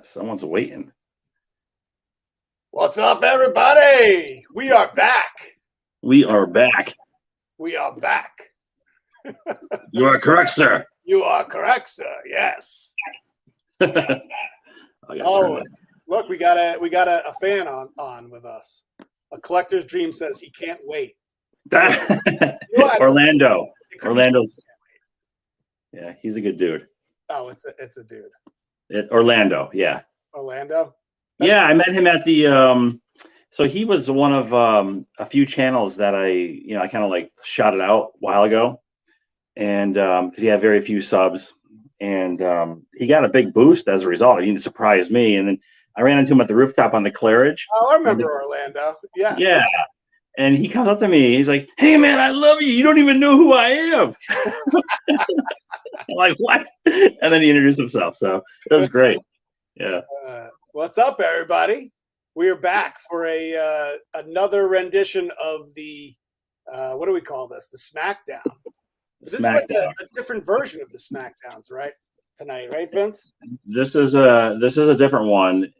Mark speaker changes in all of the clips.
Speaker 1: Someone's waiting.
Speaker 2: What's up, everybody? We are back.
Speaker 1: We are back.
Speaker 2: We are back.
Speaker 1: You are correct, sir.
Speaker 2: You are correct, sir. Yes.
Speaker 1: Oh,
Speaker 2: look, we got a fan on with us. A collector's dream says he can't wait.
Speaker 1: Orlando. Orlando's. Yeah, he's a good dude.
Speaker 2: Oh, it's a dude.
Speaker 1: Orlando, yeah.
Speaker 2: Orlando?
Speaker 1: Yeah, I met him at the so he was one of a few channels that I kind of like shouted out a while ago. And because he had very few subs, and he got a big boost as a result. He surprised me, and then I ran into him at the rooftop on the Claridge.
Speaker 2: Oh, I remember Orlando. Yes.
Speaker 1: Yeah. And he comes up to me. He's like, "Hey, man, I love you. You don't even know who I am." I'm like, "What?" And then he introduced himself. So it was great. Yeah.
Speaker 2: What's up, everybody? We are back for another rendition of the what do we call this? The Smackdown. This is like a different version of the Smackdowns, right? Tonight, right, Vince?
Speaker 1: This is a different one.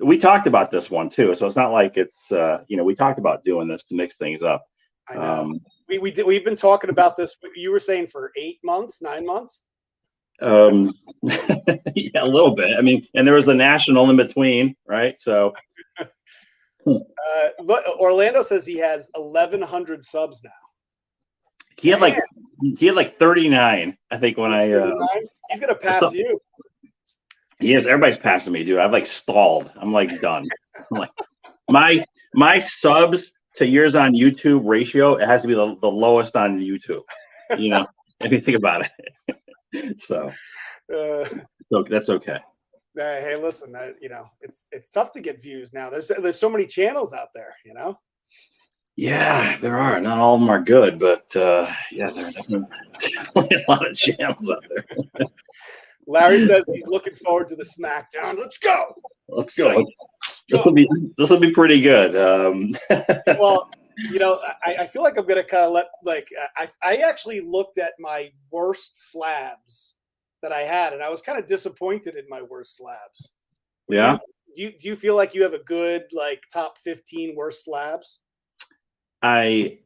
Speaker 1: We talked about this one too, so it's not like it's we talked about doing this to mix things up.
Speaker 2: I know. We've been talking about this. You were saying for 8 months, 9 months.
Speaker 1: Yeah, a little bit. I mean, and there was the national in between, right? So
Speaker 2: Orlando says he has 1,100 subs now.
Speaker 1: He had like 39, I think, when
Speaker 2: he's gonna pass you.
Speaker 1: Yeah, everybody's passing me, dude. I've like stalled. I'm like done. I'm like my subs to years on YouTube ratio, it has to be the lowest on YouTube. If you think about it. So that's okay.
Speaker 2: Hey, listen, it's tough to get views now. There's so many channels out there,
Speaker 1: Yeah, there are. Not all of them are good, but yeah, there are definitely a lot of channels out there.
Speaker 2: Larry says he's looking forward to the Smackdown. Let's go.
Speaker 1: Let's go. This will be pretty good.
Speaker 2: Well, I feel like I'm gonna kind of I actually looked at my worst slabs that I had, and I was kind of disappointed in my worst slabs.
Speaker 1: Yeah.
Speaker 2: Do you feel like you have a good top 15 worst slabs?
Speaker 1: I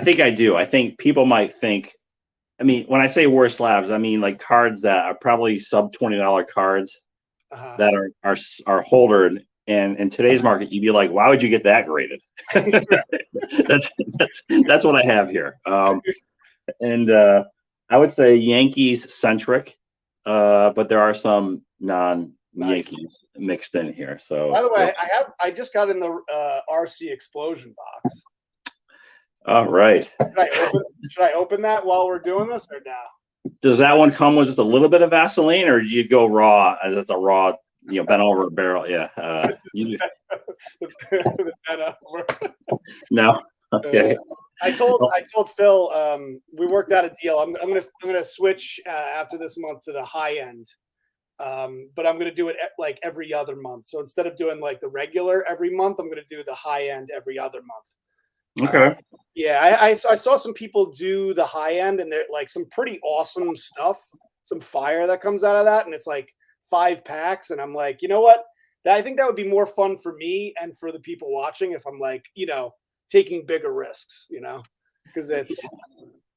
Speaker 1: think I do. I think people might think. I mean, when I say worst slabs, I mean like cards that are probably sub $20 cards that are holdered. And in today's market, you'd be like, "Why would you get that graded?" that's what I have here. And I would say Yankees centric, but there are some non-Yankees mixed in here. So,
Speaker 2: by the way, I just got in the RC Explosion box.
Speaker 1: All right.
Speaker 2: Should I open that while we're doing this or now?
Speaker 1: Does that one come with just a little bit of Vaseline, or do you go raw? That's a raw, bent over barrel. Yeah.
Speaker 2: The bent over.
Speaker 1: No. Okay.
Speaker 2: I told Phil we worked out a deal. I'm gonna switch after this month to the high end, but I'm gonna do it like every other month. So instead of doing like the regular every month, I'm gonna do the high end every other month.
Speaker 1: Okay.
Speaker 2: Yeah, I saw some people do the high end, and they're like some pretty awesome stuff, some fire that comes out of that, and it's like 5 packs, and I'm like, you know what? I think that would be more fun for me and for the people watching if I'm like, taking bigger risks, because it's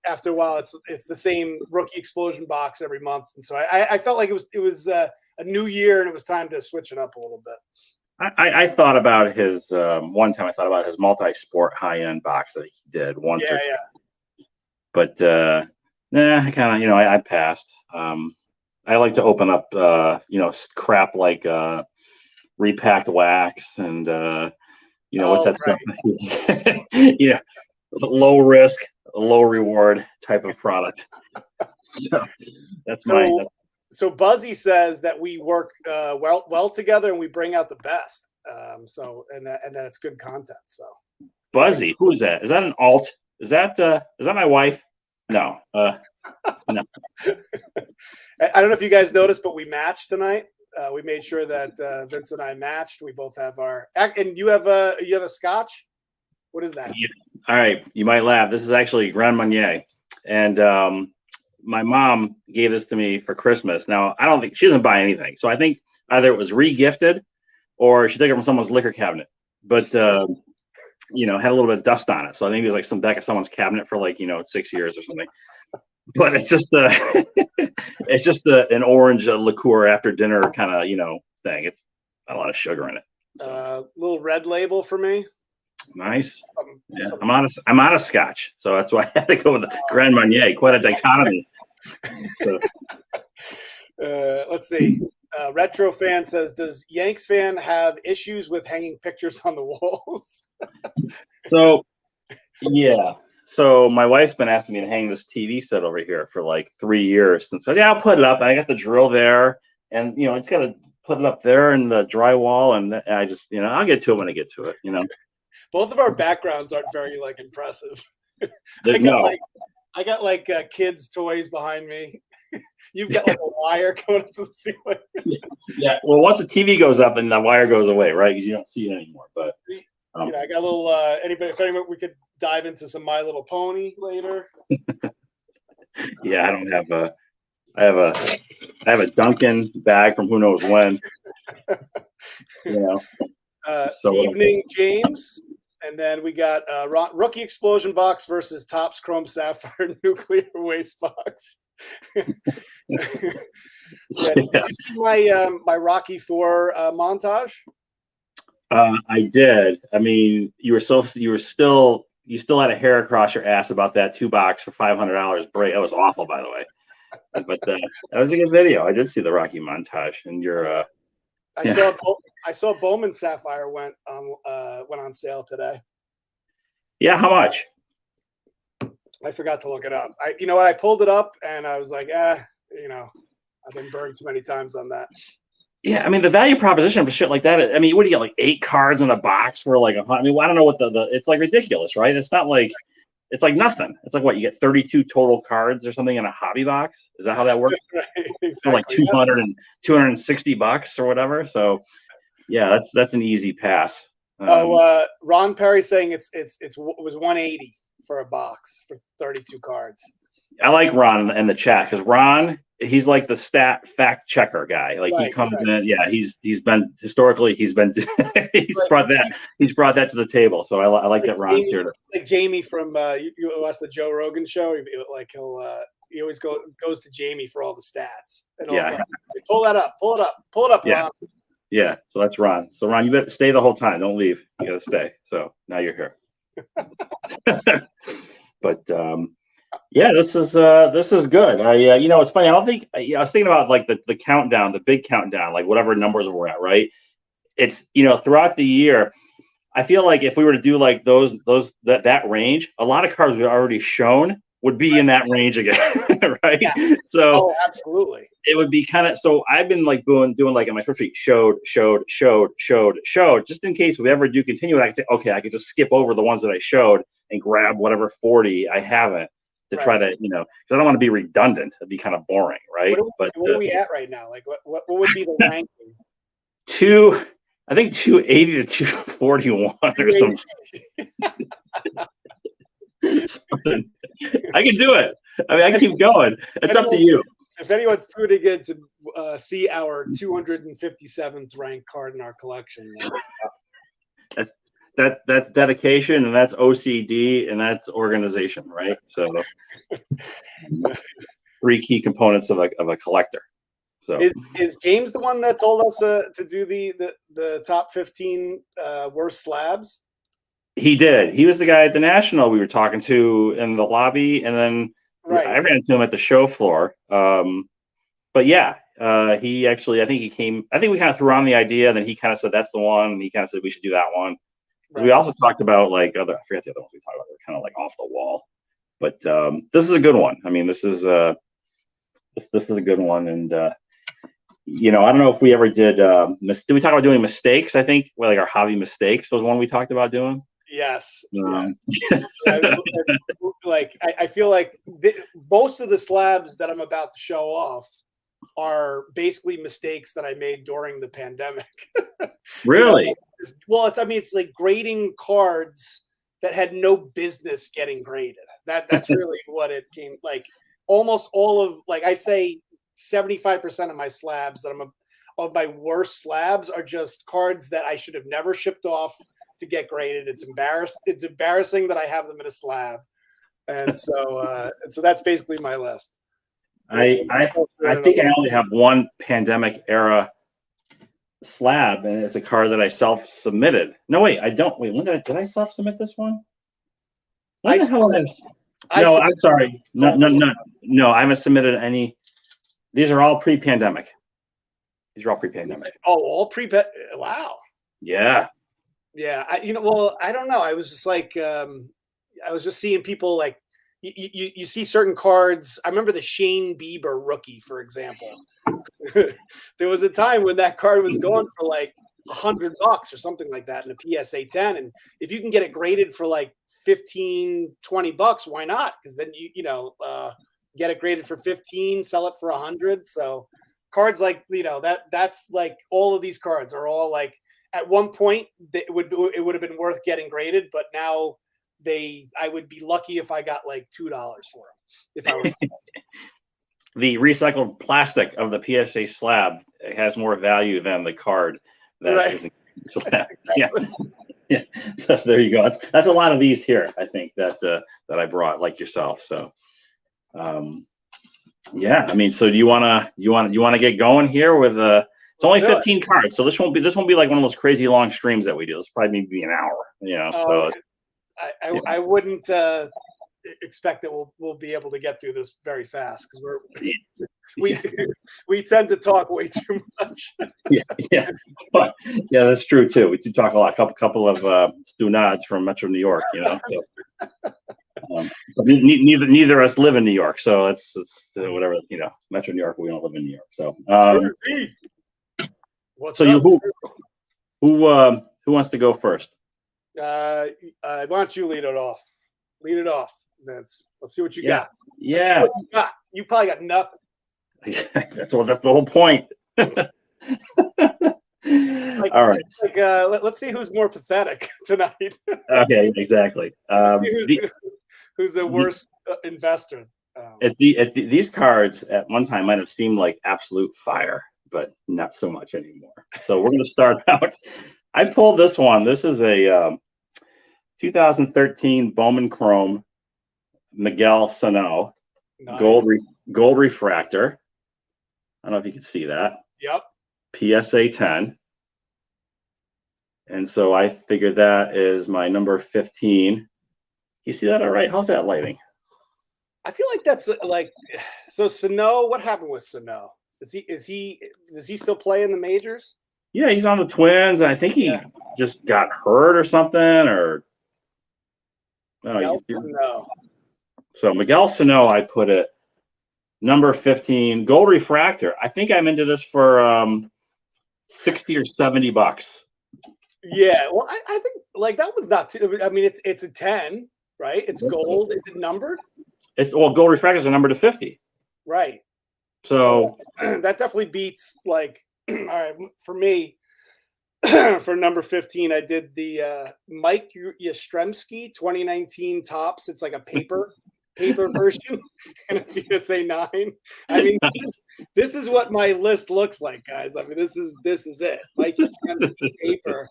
Speaker 2: after a while it's the same rookie explosion box every month, and so I felt like it was a new year and it was time to switch it up a little bit.
Speaker 1: I thought about his one time. I thought about his multi-sport high-end box that he did once.
Speaker 2: Yeah.
Speaker 1: But I kind of I passed. I like to open up crap like repacked wax and what's that stuff? Yeah, low risk, low reward type of product. That's mine.
Speaker 2: So Buzzy says that we work well together and we bring out the best. And that it's good content. So
Speaker 1: Buzzy, who is that? Is that an alt? Is that my wife? No. No.
Speaker 2: I don't know if you guys noticed, but we matched tonight. We made sure that Vince and I matched. We both have and you have a scotch. What is that?
Speaker 1: Yeah. All right, you might laugh. This is actually Grand Marnier, and my mom gave this to me for Christmas. Now, I don't think she doesn't buy anything, so I think either it was re-gifted or she took it from someone's liquor cabinet, but you know, had a little bit of dust on it. So I think it was like some back of someone's cabinet for like, you know, 6 years or something. But it's just it's just an orange liqueur after dinner kind of, you know, thing. It's not a lot of sugar in it. So.
Speaker 2: Little red label for me.
Speaker 1: Nice. Yeah, I'm out of scotch, so that's why I had to go with the Grand Marnier. Quite a dichotomy. So.
Speaker 2: Let's see. Retro fan says, "Does Yanks fan have issues with hanging pictures on the walls?"
Speaker 1: So, yeah. So my wife's been asking me to hang this TV set over here for like 3 years, and so yeah, I'll put it up. I got the drill there, and you know, I just got to put it up there in the drywall, and I just, you know, I'll get to it when I get to it. You know.
Speaker 2: Both of our backgrounds aren't very like impressive.
Speaker 1: No.
Speaker 2: I got like kids' toys behind me. You've got like a wire going up to the ceiling.
Speaker 1: Yeah. Well, once the TV goes up, and the wire goes away, right? Because you don't see it anymore. But
Speaker 2: you know, I got a little. If anyone, we could dive into some My Little Pony later.
Speaker 1: Yeah, I don't have a. I have a Duncan bag from who knows when. You know.
Speaker 2: So evening, James. And then we got Rookie Explosion Box versus Topps Chrome Sapphire Nuclear Waste Box. Yeah, did you see my Rocky IV montage?
Speaker 1: I did. I mean, you still had a hair across your ass about that 2-box for $500 break. That was awful, by the way. But that was a good video. I did see the Rocky montage, and you're.
Speaker 2: I saw Bowman Sapphire went on sale today.
Speaker 1: Yeah, how much?
Speaker 2: I forgot to look it up. You know what? I pulled it up and I was like, you know, I've been burned too many times on that.
Speaker 1: Yeah, I mean the value proposition for shit like that. I mean, what do you get, like 8 cards in a box for like I mean, I don't know what it's like ridiculous, right? It's not like it's like nothing. It's like what you get 32 total cards or something in a hobby box. Is that how that works?
Speaker 2: Right, exactly.
Speaker 1: For like 260 bucks or whatever. So yeah, that's an easy pass.
Speaker 2: Ron Perry saying it was 180 for a box for 32 cards.
Speaker 1: I like Ron in the chat because Ron, he's like the stat fact checker guy. Like he comes in, yeah, he's been historically he's brought that to the table. So I like that Ron's here.
Speaker 2: Like Jamie from you watch the Joe Rogan show. He always goes to Jamie for all the stats. And pull that up, pull it up,
Speaker 1: yeah.
Speaker 2: Ron.
Speaker 1: Yeah, so that's Ron. So Ron, you better stay the whole time. Don't leave. You gotta stay. So now you're here. But yeah, this is good. You know, it's funny. I don't think I was thinking about like the countdown, the big countdown, like whatever numbers we're at, right? It's, you know, throughout the year, I feel like if we were to do like that range, a lot of cards we've already shown would be in that range again, right? Yeah. So
Speaker 2: absolutely,
Speaker 1: it would be kind of. So I've been like doing like in my spreadsheet, showed, just in case we ever do continue. I can say, okay, I could just skip over the ones that I showed and grab whatever 40 I haven't to try to, you know, because I don't want to be redundant. It'd be kind of boring, right?
Speaker 2: What are we at right now? Like, what would be the ranking?
Speaker 1: I think 280 to 241 or something. I can do it. I mean, I can keep going. It's up to you.
Speaker 2: If anyone's tuning in to see our 257th ranked card in our collection,
Speaker 1: that's dedication, and that's OCD, and that's organization, right? So 3 key components of a collector. So
Speaker 2: is James the one that told us to do the top 15 worst slabs?
Speaker 1: He did. He was the guy at the National we were talking to in the lobby, and then I ran into him at the show floor. But yeah, he actually, I think we kind of threw on the idea, and then he kind of said that's the one, and he kind of said we should do that one. Right. We also talked about like I forget the other ones we talked about. They're kind of like off the wall, but this is a good one. I mean, this is a good one, and you know, I don't know if we ever did. Did we talk about doing mistakes? I think like our hobby mistakes was one we talked about doing.
Speaker 2: Yes. Like I feel like most of the slabs that I'm about to show off are basically mistakes that I made during the pandemic.
Speaker 1: Really?
Speaker 2: You know? Well, it's like grading cards that had no business getting graded. That's really what it came like. Almost all of, like, I'd say 75% of my slabs that of my worst slabs are just cards that I should have never shipped off to get graded. It's embarrassing that I have them in a slab, and so that's basically my list.
Speaker 1: I think I only have one pandemic era slab, and it's a card that I self-submitted. No, wait, I don't. Wait, when did I self-submit this one? When the hell did I? No, I'm sorry. No, I haven't submitted any. These are all pre-pandemic. These are all pre-pandemic.
Speaker 2: Oh, all pre. Wow.
Speaker 1: Yeah.
Speaker 2: Yeah. Well, I don't know. I was just like, I was just seeing people like, you see certain cards. I remember the Shane Bieber rookie, for example. There was a time when that card was going for like $100 or something like that in a PSA 10. And if you can get it graded for like $15, $20, why not? Because then get it graded for 15, sell it for 100. So cards like, that's like all of these cards are all like at one point it would have been worth getting graded, but now I would be lucky if I got like $2 for them. If I were
Speaker 1: the recycled plastic of the PSA slab has more value than the card that is in the slab. Yeah. So there you go. That's a lot of these here, I think, that I brought, like yourself. So yeah, I mean, so do you wanna get going here with it's only 15 cards, so this won't be like one of those crazy long streams that we do. This probably maybe an hour, so
Speaker 2: I wouldn't expect that we'll be able to get through this very fast because we tend to talk way too much.
Speaker 1: But yeah, that's true too. We do talk a lot. Couple of Stu Nods from Metro New York, So, neither of us live in New York, so it's whatever, Metro New York. We don't live in New York, so. Who wants to go first?
Speaker 2: Why don't you lead it off? Lead it off, Vince. Let's see what you got.
Speaker 1: Yeah.
Speaker 2: What you got. You probably got nothing.
Speaker 1: That's the whole point. All right.
Speaker 2: Let's see who's more pathetic tonight.
Speaker 1: Okay, exactly.
Speaker 2: Who's the worst investor?
Speaker 1: These cards at one time might have seemed like absolute fire, but not so much anymore. So we're going to start out. I pulled this one. This is a 2013 Bowman Chrome Miguel Sano. Nice. Gold refractor. I don't know if you can see that.
Speaker 2: Yep.
Speaker 1: PSA 10. And so I figured that is my number 15. You see that all right? How's that lighting?
Speaker 2: I feel like that's so Sano. What happened with Sano? Does he still play in the majors?
Speaker 1: Yeah, he's on the Twins. I think he just got hurt or something, or
Speaker 2: no.
Speaker 1: So Miguel Sano, I put it number 15, gold refractor. I think I'm into this for $60 or $70.
Speaker 2: Yeah, well, I think like that was not too. I mean, it's a 10, right? It's gold. Is it numbered?
Speaker 1: Gold refractors are numbered to 50.
Speaker 2: Right.
Speaker 1: So
Speaker 2: that definitely beats like. All right, for me, for number 15, I did the Mike Yastrzemski 2019 Topps. It's like a paper version and a PSA 9. I mean, this is what my list looks like, guys. I mean, this is it. Mike Yastrzemski paper.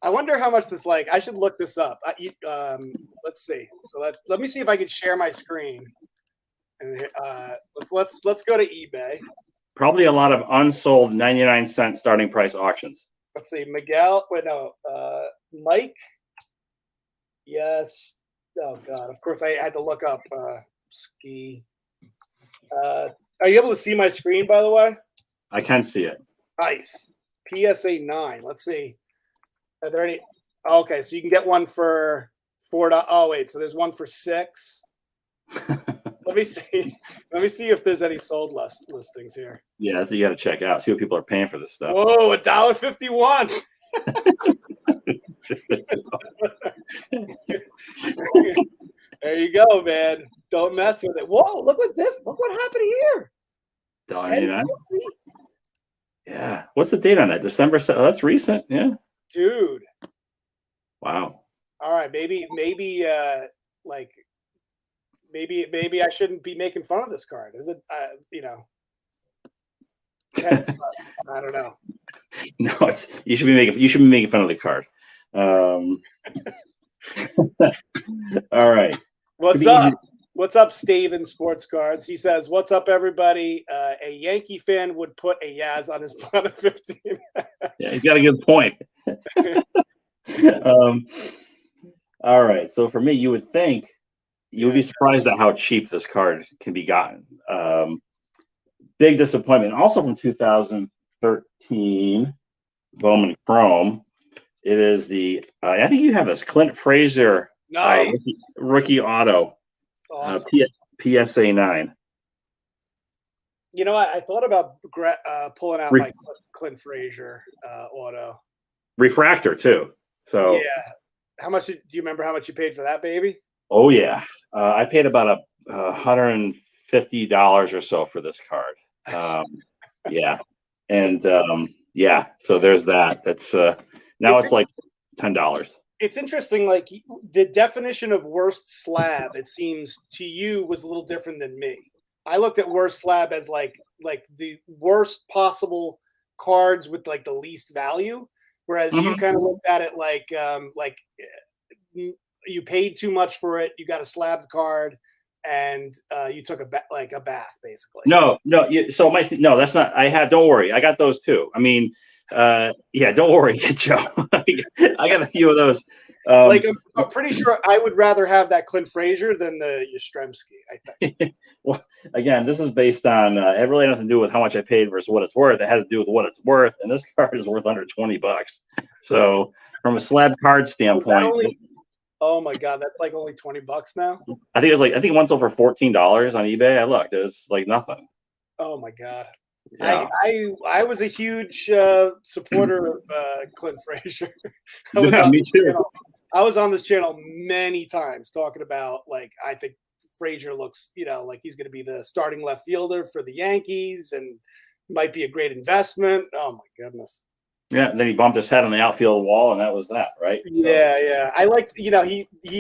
Speaker 2: I wonder how much this I should look this up. Let's see. So let me see if I can share my screen. And let's go to eBay.
Speaker 1: Probably a lot of unsold 99-cent starting price auctions.
Speaker 2: Let's see, Miguel. Wait, no, Mike. Yes. Oh God. Of course, I had to look up ski. Are you able to see my screen? By the way,
Speaker 1: I can see it.
Speaker 2: Nice. PSA 9. Let's see. Are there any? Okay, so you can get one for $4. Oh wait, so there's one for $6. Let me see. Let me see if there's any sold listings here.
Speaker 1: Yeah, that's what you got to check out. See what people are paying for this stuff.
Speaker 2: Whoa, $1.51. There you go, man. Don't mess with it. Whoa, look at this. Look what happened here.
Speaker 1: Yeah. What's the date on that? December 7th. Oh, that's recent. Yeah.
Speaker 2: Dude.
Speaker 1: Wow.
Speaker 2: All right, maybe I shouldn't be making fun of this card. Is it? I don't know.
Speaker 1: No, you should be making fun of the card. All right.
Speaker 2: What's up? What's up, Staven Sports Cards? He says, "What's up, everybody? A Yankee fan would put a Yaz on his bottom 15."
Speaker 1: Yeah, he's got a good point. All right. So for me, you would think you would be surprised at how cheap this card can be gotten. Big disappointment. Also from 2013, Bowman Chrome. It is the I think you have this Clint Frazier rookie auto,
Speaker 2: awesome.
Speaker 1: PSA 9.
Speaker 2: You know what? I thought about pulling out my Clint Frazier auto.
Speaker 1: Refractor too. So
Speaker 2: yeah. How much do you remember? How much you paid for that baby?
Speaker 1: Oh yeah, I paid about $150 or so for this card. Yeah, and yeah. So there's that. That's now it's like $10.
Speaker 2: It's interesting. Like the definition of worst slab, it seems to you was a little different than me. I looked at worst slab as like the worst possible cards with like the least value, whereas you kind of looked at it like you paid too much for it, you got a slabbed card, and you took a bath basically.
Speaker 1: No, that's not. Don't worry, I got those too. I mean, yeah, don't worry, Joe. I got a few of those.
Speaker 2: Like I'm pretty sure I would rather have that Clint Frazier than the Yastrzemski, I think.
Speaker 1: Well, again, this is based on it really had nothing to do with how much I paid versus what it's worth. It had to do with what it's worth, and this card is worth under $20. So from a slab card standpoint.
Speaker 2: Oh my God, that's like only $20 now.
Speaker 1: I think one's over $14 on eBay. I looked, it was like nothing.
Speaker 2: Oh my God.
Speaker 1: Yeah.
Speaker 2: I was a huge supporter of Clint Frazier.
Speaker 1: Me too.
Speaker 2: I was on this channel many times talking about like I think Frazier looks, like he's going to be the starting left fielder for the Yankees and might be a great investment. Oh my goodness.
Speaker 1: Yeah, and then he bumped his head on the outfield wall, and that was that, right?
Speaker 2: Yeah. I liked, he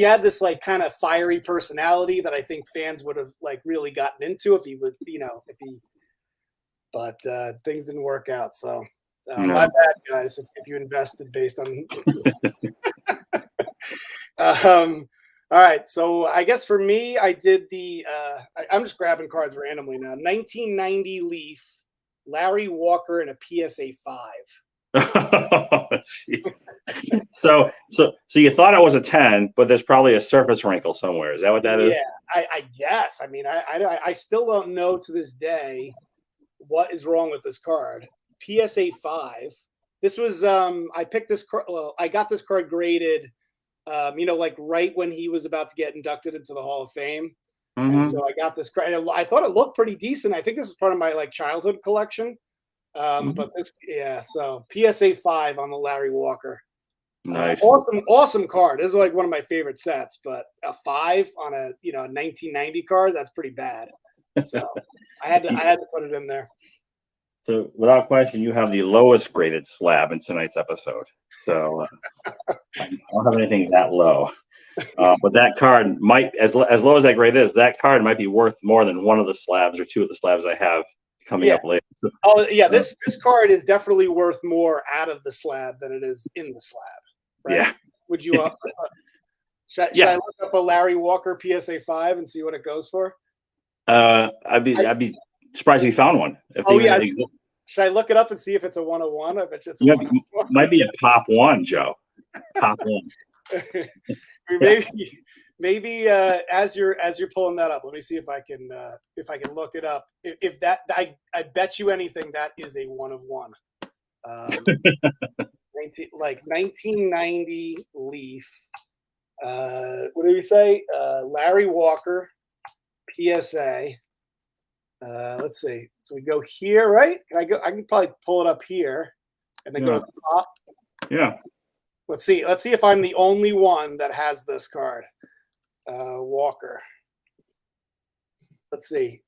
Speaker 2: had this like kind of fiery personality that I think fans would have like really gotten into if he was, but things didn't work out. So my bad, guys, if you invested based on. All right, so I guess for me, I did the. I'm just grabbing cards randomly now. 1990 Leaf, Larry Walker, and a PSA 5.
Speaker 1: So you thought it was a 10, but there's probably a surface wrinkle somewhere. Is that what that is?
Speaker 2: Yeah, I guess. I mean, I still don't know to this day what is wrong with this card. PSA 5. This was I picked this card. Well, I got this card graded, like right when he was about to get inducted into the Hall of Fame. And so I got this card. And I thought it looked pretty decent. I think this is part of my like childhood collection. But this, so PSA 5 on the Larry Walker.
Speaker 1: Nice.
Speaker 2: Awesome card. This is like one of my favorite sets, but a 5 on a 1990 card, that's pretty bad. So I had to put it in there.
Speaker 1: So without question, you have the lowest graded slab in tonight's episode. So I don't have anything that low. But that card might, as low as that grade is, that card might be worth more than one of the slabs or two of the slabs I have coming up later. So,
Speaker 2: this card is definitely worth more out of the slab than it is in the slab. Right?
Speaker 1: Yeah.
Speaker 2: Would you? Should I look up a Larry Walker PSA 5 and see what it goes for?
Speaker 1: I'd be surprised if you found one.
Speaker 2: Should I look it up and see if it's a 101? I bet you it's a
Speaker 1: 101. Might be a pop one, Joe. Pop one.
Speaker 2: Maybe as you're pulling that up, let me see if I can look it up. If that I bet you anything that is a 1 of 1. 1990 Leaf. What do we say? Larry Walker PSA. Let's see. So we go here, right? I can probably pull it up here and then go to the top.
Speaker 1: Yeah.
Speaker 2: Let's see if I'm the only one that has this card. Walker. Let's see.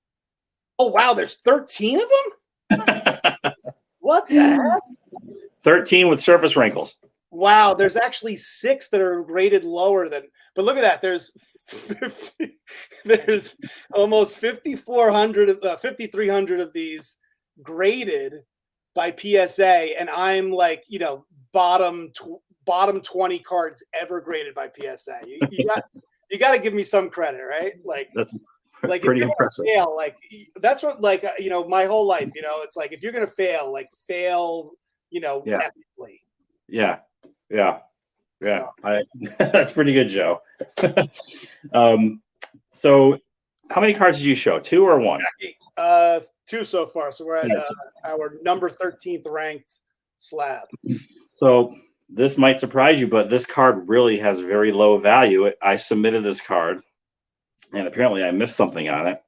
Speaker 2: Oh wow, there's 13 of them? What the heck?
Speaker 1: 13 with surface wrinkles.
Speaker 2: Wow, there's actually 6 that are rated lower than. But look at that. There's almost 5,300 of these graded by PSA, and I'm like, bottom 20 cards ever graded by PSA. You got to give me some credit, right?
Speaker 1: That's
Speaker 2: Like
Speaker 1: pretty
Speaker 2: if you're
Speaker 1: impressive.
Speaker 2: gonna fail, that's what my whole life, it's like if you're gonna fail, fail,
Speaker 1: Yeah.
Speaker 2: epically.
Speaker 1: Yeah. Yeah. Yeah.
Speaker 2: So.
Speaker 1: That's pretty good, Joe. So how many cards did you show? 2 or 1?
Speaker 2: 2 so far. So we're at our number 13th ranked slab.
Speaker 1: So this might surprise you, but this card really has very low value. I submitted this card, and apparently I missed something on it.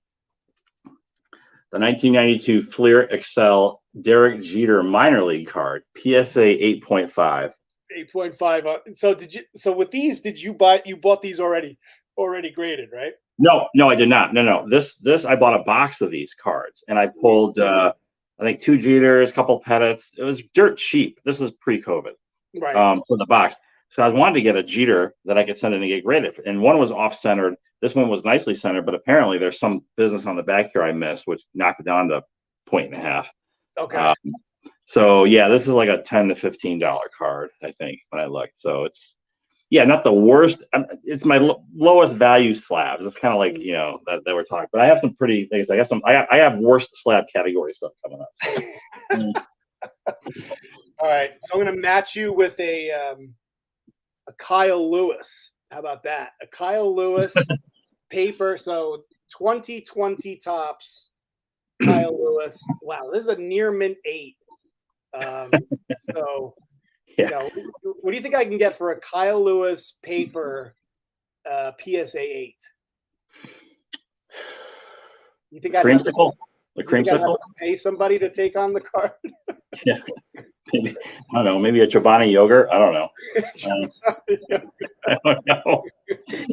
Speaker 1: The 1992 Fleer Excel Derek Jeter minor league card, PSA 8.5.
Speaker 2: 8.5. So so with these, you bought these already graded, right?
Speaker 1: No, I did not. No. This I bought a box of these cards, and I pulled I think 2 Jeters, a couple Pettits. It was dirt cheap. This is pre-COVID.
Speaker 2: Right.
Speaker 1: For the box. So I wanted to get a Jeter that I could send in and get graded. And one was off-centered. This one was nicely centered, but apparently there's some business on the back here I missed, which knocked it down to 1.5.
Speaker 2: Okay.
Speaker 1: So yeah, this is like a $10 to $15 card, I think, when I looked. So it's not the worst. It's my lowest value slabs. It's kind of like that we're talking. But I have some pretty things. I have worst slab category stuff coming up. So.
Speaker 2: All right, so I'm going to match you with a Kyle Lewis. How about that? A Kyle Lewis paper. So 2020 tops, Kyle Lewis. Wow, this is a near mint 8. So, what do you think I can get for a Kyle Lewis paper PSA 8? You think I'd have to pay somebody to take on the card?
Speaker 1: Yeah. Maybe, I don't know. Maybe a Chobani yogurt. I don't know. I don't know.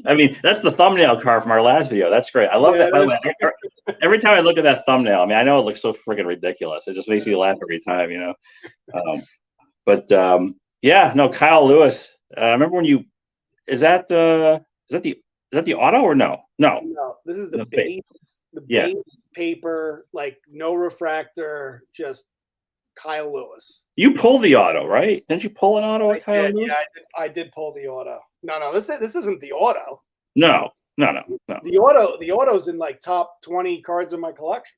Speaker 1: I mean, that's the thumbnail card from our last video. That's great. I love that. By the way, every time I look at that thumbnail, I mean, I know it looks so freaking ridiculous. It just makes me laugh every time, Yeah, no, Kyle Lewis. I remember when is that the auto or no? No,
Speaker 2: this is the base. The base paper, no refractor, just Kyle Lewis.
Speaker 1: You pulled the auto, right? Didn't you pull an auto at Kyle Lewis?
Speaker 2: Yeah, I did pull the auto. No, this isn't the auto.
Speaker 1: No.
Speaker 2: The auto's in top 20 cards in my collection.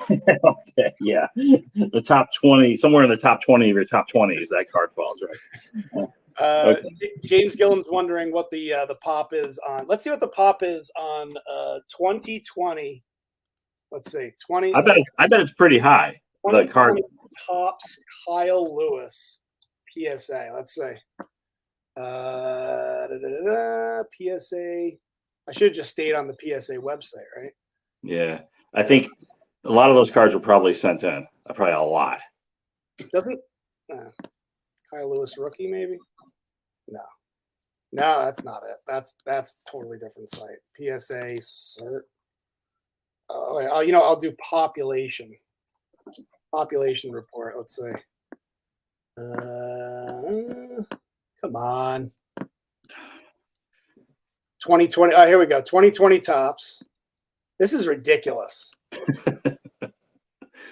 Speaker 1: Okay, yeah. The top 20, somewhere in the top 20 of your top 20s, that card falls, right?
Speaker 2: Okay. James Gillam's wondering what the pop is on. Let's see what the pop is on 2020. Let's see, 20.
Speaker 1: I bet it's pretty high. The card
Speaker 2: tops Kyle Lewis PSA. Let's see. PSA. I should have just stayed on the PSA website, right?
Speaker 1: Yeah, I think a lot of those cards were probably sent in. Probably a lot.
Speaker 2: Doesn't Kyle Lewis rookie maybe? No, that's not it. That's totally different site. PSA cert. I'll do population report. Let's see. Come on. 2020. Oh, here we go. 2020 tops. This is ridiculous.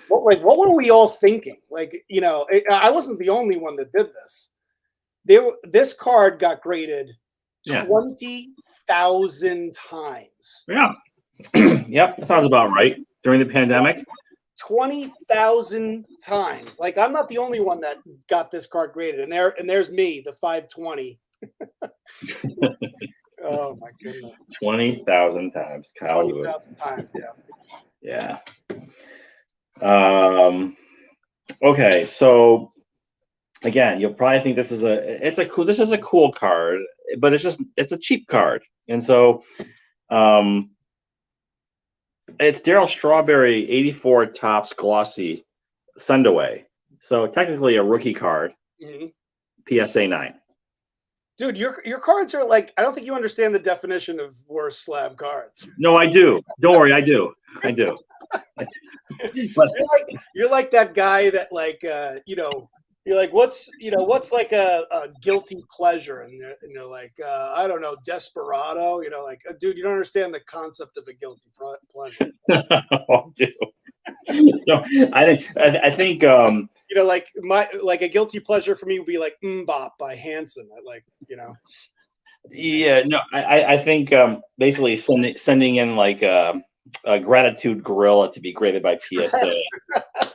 Speaker 2: What were we all thinking? I wasn't the only one that did this. This card got graded 20,000 times.
Speaker 1: Yeah. Yep, that sounds about right. During the pandemic.
Speaker 2: 20,000 times. I'm not the only one that got this card graded. And there's me, the 520. Oh my goodness.
Speaker 1: 20,000 times. Kyle Lewis.
Speaker 2: 20,000 times,
Speaker 1: yeah. Okay, so again, you'll probably think this is a cool card, but it's a cheap card. And so it's Darryl Strawberry 84 tops glossy send away. So technically a rookie card.
Speaker 2: Mm-hmm.
Speaker 1: PSA 9.
Speaker 2: Dude, your cards are I don't think you understand the definition of worst slab cards.
Speaker 1: No, I do. Don't worry, I do.
Speaker 2: But you're like that guy that you're like, what's a guilty pleasure? And they're like, I don't know, Desperado. Dude, you don't understand the concept of a guilty pleasure.
Speaker 1: I do. No, I think
Speaker 2: You know, like a guilty pleasure for me would be like Mbop by Hanson. I like, you know.
Speaker 1: yeah, no, I think basically sending in like a gratitude gorilla to be graded by PSA.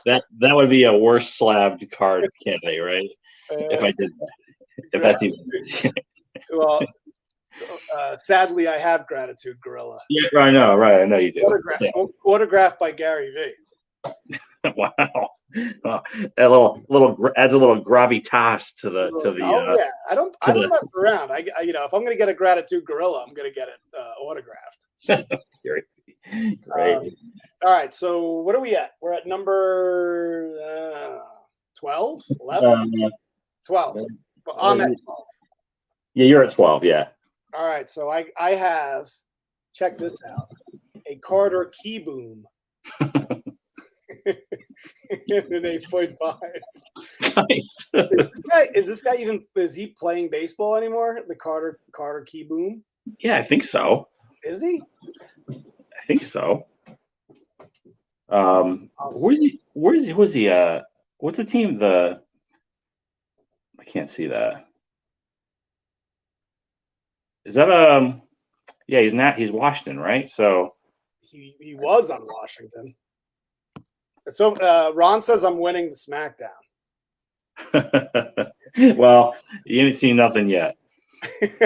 Speaker 1: That would be a worse slabbed card candidate, right? If I did that. If that's even
Speaker 2: Well, sadly, I have gratitude gorilla.
Speaker 1: yeah, right, I know you do.
Speaker 2: Autographed by Gary V.
Speaker 1: Wow. Oh, that adds a little gravitas to the
Speaker 2: Oh yeah, I don't
Speaker 1: the
Speaker 2: mess around. You know, if I'm gonna get a gratitude gorilla, I'm gonna get it autographed.
Speaker 1: great. Great.
Speaker 2: All right, so what are we at? We're at number 12, 11,
Speaker 1: Um,
Speaker 2: 12. Well, I'm at 12.
Speaker 1: yeah, you're at 12. Yeah.
Speaker 2: All right, so I have, check this out, a Carter Key Boom. An 8.5.
Speaker 1: Nice.
Speaker 2: Is he playing baseball anymore? The Carter Key Boom?
Speaker 1: Yeah, I think so.
Speaker 2: Is he?
Speaker 1: I think so. Where's he? Was he? What's the team? I can't see that. Is that Yeah, he's not. He's Washington, right? So
Speaker 2: he was on Washington. So Ron says I'm winning the SmackDown.
Speaker 1: well, you ain't seen nothing yet.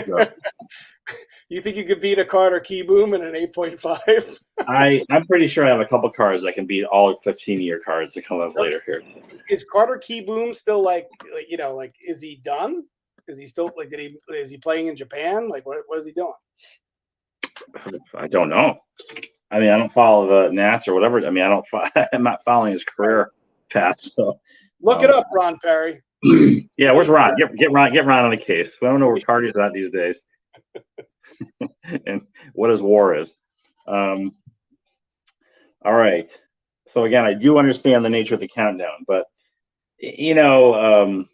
Speaker 1: So.
Speaker 2: You think you could beat a Carter Key Boom in an 8.5?
Speaker 1: I'm pretty sure I have a couple cards that can beat all 15-year cards that come up later here.
Speaker 2: Is Carter Key Boom still like you know, like, is he done? Is he still like, is he playing in Japan? Like, what is he doing?
Speaker 1: I don't know. I mean, I don't follow the Nats or whatever. I mean, I'm not following his career path. So
Speaker 2: look it up, Ron Perry.
Speaker 1: Yeah, where's Ron? Get Ron on the case. We don't know where Carter's at these days. And what his war is. All right. So again, I do understand the nature of the countdown, but you know,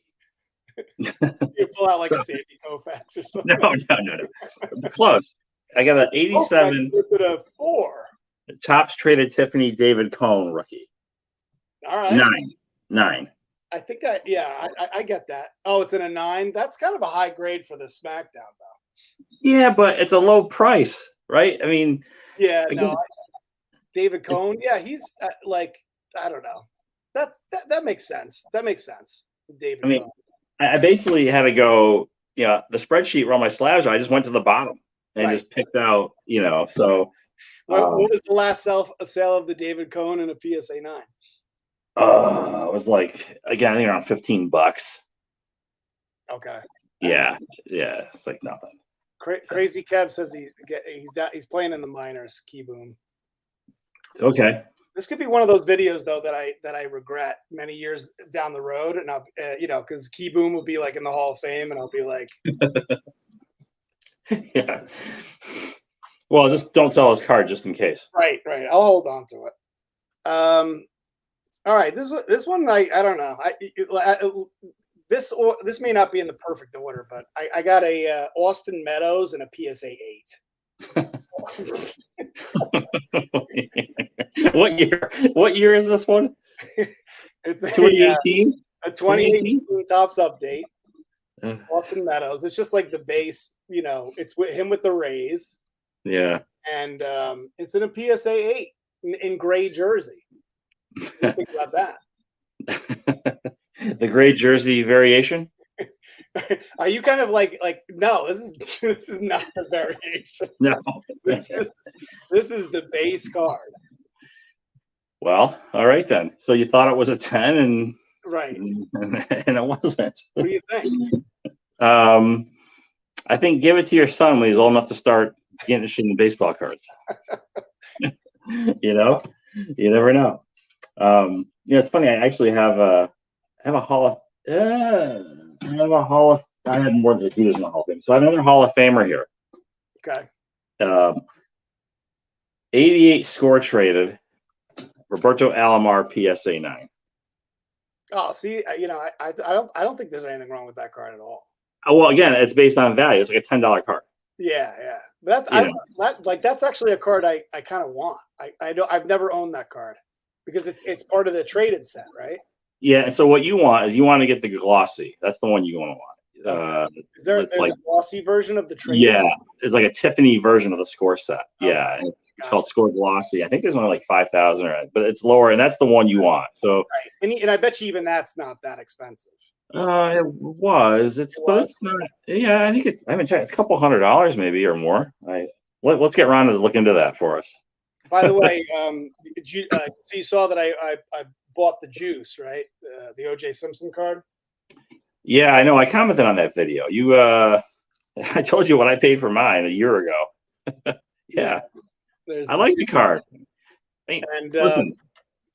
Speaker 2: you pull out like a Sandy Koufax or something.
Speaker 1: No. Close. I got an 87.
Speaker 2: A 4.
Speaker 1: Topps traded Tiffany David Cohn rookie.
Speaker 2: All right.
Speaker 1: 9.
Speaker 2: I think I get that. Oh, it's in a 9. That's kind of a high grade for the SmackDown, though.
Speaker 1: Yeah, but it's a low price, right? I mean,
Speaker 2: yeah, no. David Cohn, yeah, he's like, I don't know. That makes sense. That makes sense. David Cohn.
Speaker 1: I basically had to go, the spreadsheet where all my slabs are, I just went to the bottom and just picked out, so.
Speaker 2: What was the last sale of the David Cohn in a PSA 9?
Speaker 1: It was like, again, I think around $15.
Speaker 2: Okay.
Speaker 1: Yeah, it's like nothing.
Speaker 2: Crazy Kev says he's playing in the minors. Key Boom.
Speaker 1: Okay.
Speaker 2: This could be one of those videos though that I regret many years down the road, and I'll because Key Boom will be like in the Hall of Fame, and I'll be like,
Speaker 1: yeah. Well, just don't sell his card just in case.
Speaker 2: Right. I'll hold on to it. All right. This one I don't know. This may not be in the perfect order, but I got a Austin Meadows and a PSA 8.
Speaker 1: What year is this one?
Speaker 2: It's
Speaker 1: 2018.
Speaker 2: A 2018 Topps update. Austin Meadows. It's just like the base. It's with him with the Rays.
Speaker 1: Yeah.
Speaker 2: And it's in a PSA 8 in gray jersey. What do you think about that?
Speaker 1: The gray jersey variation.
Speaker 2: Are you kind of like no? This is not a variation.
Speaker 1: No.
Speaker 2: This is the base card.
Speaker 1: Well, all right then. So you thought it was a 10, and
Speaker 2: right,
Speaker 1: and it wasn't.
Speaker 2: What do you think?
Speaker 1: I think give it to your son when he's old enough to start getting interested in baseball cards. You never know. It's funny. I actually have a Hall of. I had more than Adidas in the Hall of Fame, so I have another Hall of Famer here.
Speaker 2: Okay.
Speaker 1: 88 score traded. Roberto Alomar PSA 9.
Speaker 2: Oh, see, I don't think there's anything wrong with that card at all.
Speaker 1: Well, again, it's based on value. It's like a $10 card.
Speaker 2: Yeah. That's actually a card I kind of want. I've never owned that card. because it's part of the traded set, right?
Speaker 1: Yeah. So what you want is you want to get the glossy. That's the one you want to want.
Speaker 2: Okay. There's
Speaker 1: like,
Speaker 2: a glossy version of the traded?
Speaker 1: Yeah, it's like a Tiffany version of the score set. Yeah,
Speaker 2: Okay.
Speaker 1: it's called Score Glossy. I think there's only like 5,000, but it's lower, and that's the one you want. So,
Speaker 2: right. And I bet you even that's not that expensive.
Speaker 1: it was. But it's not. Yeah, I think it's. I haven't checked. It's a couple $100 maybe or more. Let's get Ron to look into that for us.
Speaker 2: By the way, so you saw that I bought the juice, right? The O.J. Simpson card.
Speaker 1: Yeah, I know. I commented on that video. I told you what I paid for mine a year ago. Yeah. I like the card. Hey,
Speaker 2: and
Speaker 1: listen,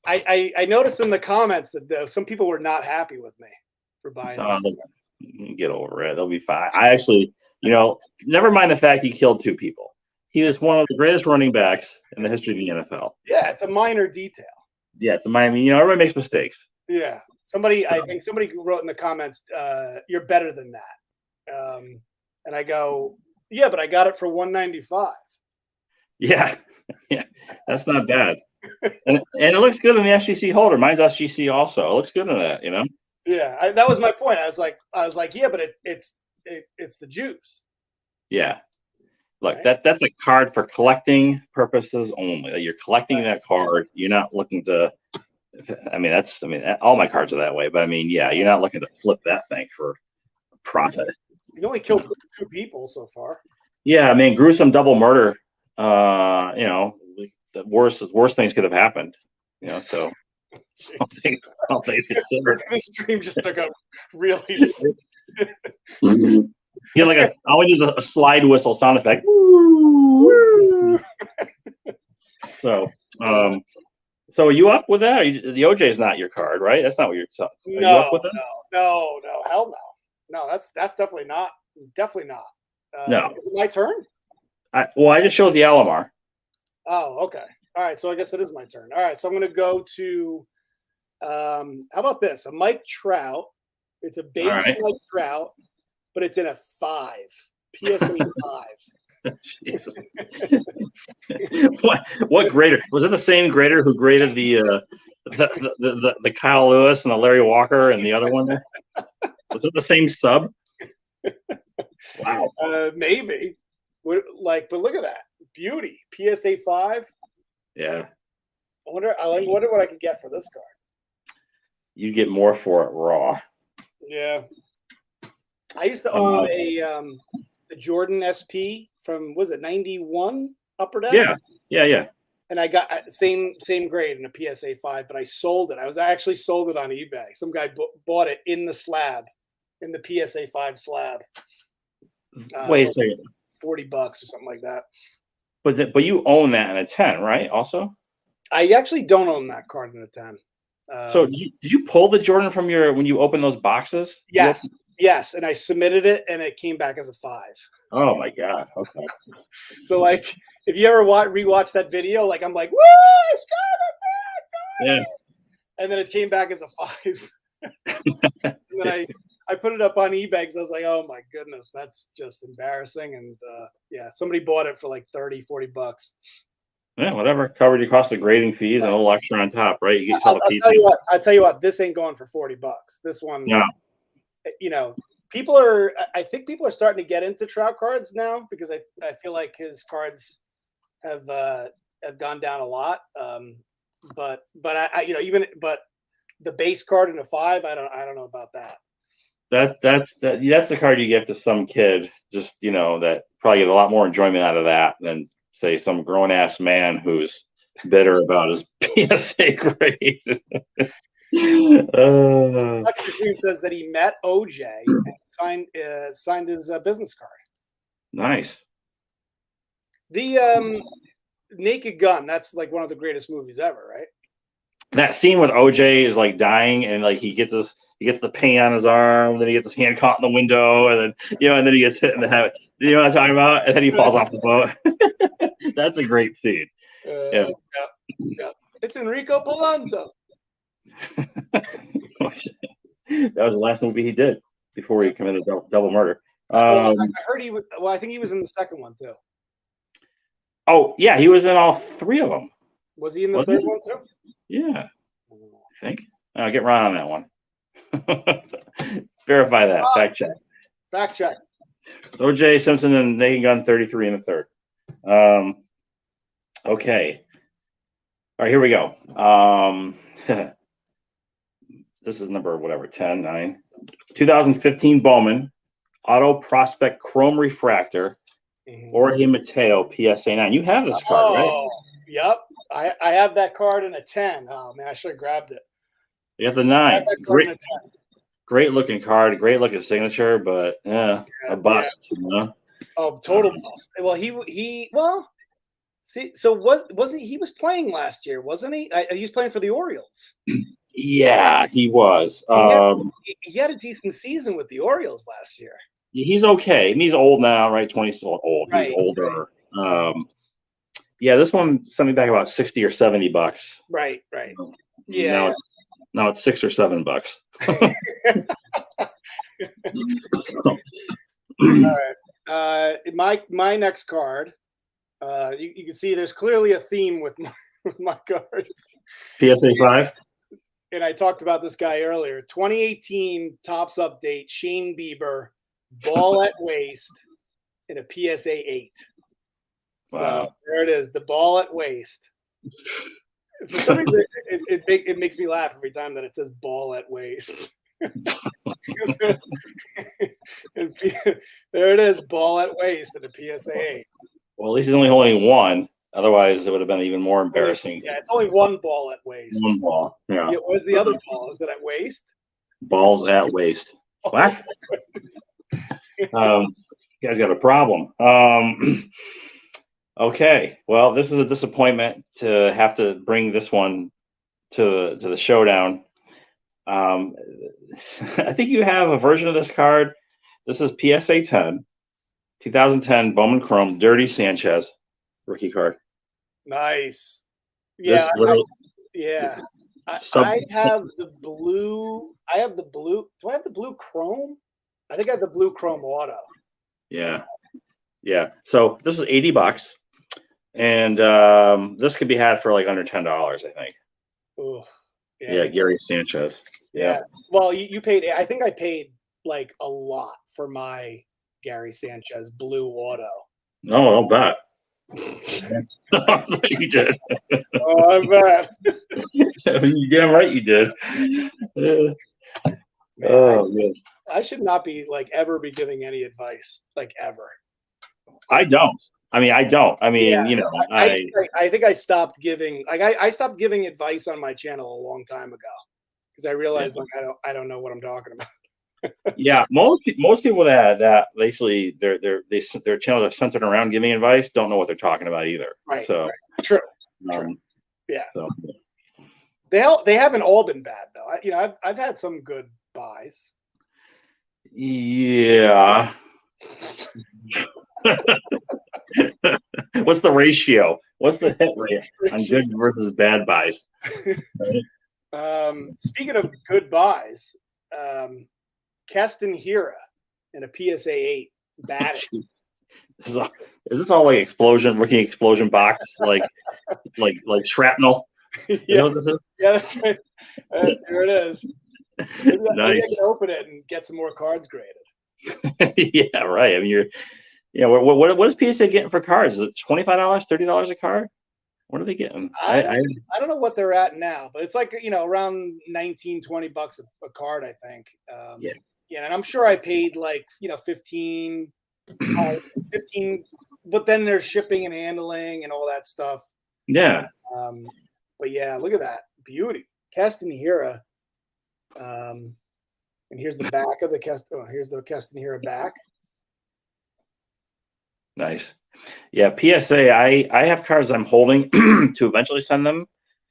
Speaker 2: I noticed in the comments that some people were not happy with me for buying.
Speaker 1: Get over it. They'll be fine. I actually, never mind the fact he killed 2 people. He was one of the greatest running backs in the history of the NFL.
Speaker 2: Yeah, it's a minor detail.
Speaker 1: Yeah, it's a Miami. Everybody makes mistakes.
Speaker 2: Yeah. I think somebody wrote in the comments, "You're better than that." And I go, "Yeah, but I got it for $195."
Speaker 1: Yeah, yeah, that's not bad. And it looks good in the SGC holder. Mine's SGC also. It looks good in that,
Speaker 2: Yeah, that was my point. I was like, yeah, but it's the juice.
Speaker 1: Yeah. Look, right? That's a card for collecting purposes only. You're collecting that card. You're not looking to. All my cards are that way. But yeah, you're not looking to flip that thing for profit.
Speaker 2: You only killed 2 people so far.
Speaker 1: Yeah, gruesome double murder. The worst things could have happened. So. I'll think
Speaker 2: this stream just took a really.
Speaker 1: I always use a slide whistle sound effect. So, so are you up with that? The OJ is not your card, right? That's not what you're. Are you up with that?
Speaker 2: No, hell no. No, that's definitely not. Definitely not.
Speaker 1: No.
Speaker 2: Is it my turn?
Speaker 1: I just showed the Alomar.
Speaker 2: Oh, okay. All right, so I guess it is my turn. All right, so I'm going to go to. How about this? A Mike Trout. It's a base Mike Trout, but it's in a 5. PSA 5.
Speaker 1: What grader? Was it the same grader who graded the Kyle Lewis and the Larry Walker and the other one there? Was it the same sub? Wow.
Speaker 2: Maybe. But look at that beauty. PSA 5.
Speaker 1: Yeah.
Speaker 2: I wonder what I could get for this card.
Speaker 1: You get more for it raw.
Speaker 2: Yeah. I used to own the Jordan SP from, was it 91 Upper Deck?
Speaker 1: Yeah.
Speaker 2: And I got same grade in a PSA 5, but I sold it. I actually sold it on eBay. Some guy bought it in the slab, in the PSA 5 slab.
Speaker 1: Wait a second.
Speaker 2: $40 or something like that.
Speaker 1: But you own that in a 10, right? Also,
Speaker 2: I actually don't own that card in a 10.
Speaker 1: So did you pull the Jordan from when you open those boxes?
Speaker 2: Yes, and I submitted it, and it came back as a 5.
Speaker 1: Oh my god! Okay.
Speaker 2: So if you ever rewatch that video, I'm like, woo,
Speaker 1: yeah,
Speaker 2: and then it came back as a 5. And then I put it up on eBay because I was like, oh my goodness, that's just embarrassing. And somebody bought it for like $30-$40.
Speaker 1: Yeah, whatever. Covered your cost of grading fees and a little extra on top, right? You get yourself a piece.
Speaker 2: I'll tell you what, this ain't going for $40. This one, I think people are starting to get into Trout cards now because I feel like his cards have gone down a lot. But the base card in a 5, I don't know about that.
Speaker 1: That's the card you give to some kid, just that probably get a lot more enjoyment out of that than say some grown ass man who's bitter about his PSA grade.
Speaker 2: Dr. Dream says that he met OJ and signed his business card. Nice. The Naked Gun, that's like one of the greatest movies ever, right?
Speaker 1: That scene with OJ is like dying, and like he gets the pain on his arm, then he gets his hand caught in the window, and then he gets hit in the head. You know what I'm talking about? And then he falls off the boat. That's a great scene. Yeah.
Speaker 2: It's Enrico Palazzo.
Speaker 1: That was the last movie he did before he committed double murder. I
Speaker 2: heard he was. Well, I think he was in the second one too.
Speaker 1: Oh yeah, he was in all 3 of them.
Speaker 2: Was he in the
Speaker 1: Was
Speaker 2: third
Speaker 1: he?
Speaker 2: one too?
Speaker 1: Yeah, I think. I'll get Ron on that one. Verify that. Fact check.
Speaker 2: Fact check.
Speaker 1: O.J. Simpson and Naked Gun 33 in the third. Okay. All right, here we go. This is number whatever, 10, 9. 2015 Bowman Auto Prospect Chrome Refractor, Jorge Mateo PSA 9. You have this card, right?
Speaker 2: Yep. I have that card in a 10. Oh man, I should have grabbed it.
Speaker 1: You have the 9. Great looking card, great looking signature, but yeah, a bust. Yeah. You know?
Speaker 2: Oh, total bust. Well, he see, so wasn't he was playing last year, wasn't he? He was playing for the Orioles.
Speaker 1: Yeah, he was.
Speaker 2: He had a decent season with the Orioles last year.
Speaker 1: He's okay. He's old now, right? 20 still old. Right, he's older. Right. Yeah, this one sent me back about $60 or $70.
Speaker 2: Right. Yeah.
Speaker 1: Now it's $6 or $7.
Speaker 2: All right. My next card. You can see there's clearly a theme with my cards.
Speaker 1: PSA 5.
Speaker 2: And I talked about this guy earlier. 2018 Topps update. Shane Bieber, ball at waist, in a PSA 8. Wow. So there it is, the ball at waist. For some reason, it makes me laugh every time that it says ball at waist. And there it is, ball at waist in a PSA 8.
Speaker 1: Well, at least he's only holding one. Otherwise, it would have been even more embarrassing.
Speaker 2: Yeah, it's only one ball at waist.
Speaker 1: One ball. Yeah.
Speaker 2: Where's the other ball? Is it at waist?
Speaker 1: Balls at waist. What? You guys got a problem. Okay. Well, this is a disappointment to have to bring this one to the showdown. I think you have a version of this card. This is PSA 10, 2010 Bowman Chrome, Dirty Sanchez rookie card.
Speaker 2: Nice. Yeah. I have the blue. I have the blue. Do I have the blue Chrome? I think I have the blue Chrome Auto.
Speaker 1: Yeah. So this is $80, and this could be had for like under $10, I think.
Speaker 2: Ooh.
Speaker 1: Yeah, Gary Sanchez. Yeah.
Speaker 2: Well, you paid. I think I paid like a lot for my Gary Sanchez blue Auto.
Speaker 1: No, I'll bet. You did.
Speaker 2: Oh, I bet.
Speaker 1: You damn right you did.
Speaker 2: Man, I should not be ever be giving any advice, ever.
Speaker 1: I don't. Yeah. You know,
Speaker 2: I think I stopped giving I stopped giving advice on my channel a long time ago because I realized I don't know what I'm talking about.
Speaker 1: Yeah, most people that basically their channels are centered around giving advice don't know what they're talking about either.
Speaker 2: Right.
Speaker 1: So
Speaker 2: True. Yeah. So. They haven't all been bad though. I've had some good buys.
Speaker 1: Yeah. What's the ratio? What's the hit rate on good versus bad buys?
Speaker 2: Speaking of good buys, Keston Hira in a PSA 8 batting.
Speaker 1: Is this all like rookie explosion box, like shrapnel?
Speaker 2: Yeah,
Speaker 1: you know what this is?
Speaker 2: Yeah, that's right. There it is. Maybe I can open it and get some more cards graded.
Speaker 1: Yeah, right. I mean, what is PSA getting for cards? Is it $25, $30 a card? What are they getting?
Speaker 2: I don't know what they're at now, but it's around $19-20 a card, I think. Yeah, and I'm sure I paid 15, but then there's shipping and handling and all that stuff.
Speaker 1: Yeah.
Speaker 2: But yeah, look at that beauty, Keston Hira. And here's the back of the here's the Keston Hira back.
Speaker 1: Nice. Yeah, PSA. I have cards I'm holding to eventually send them,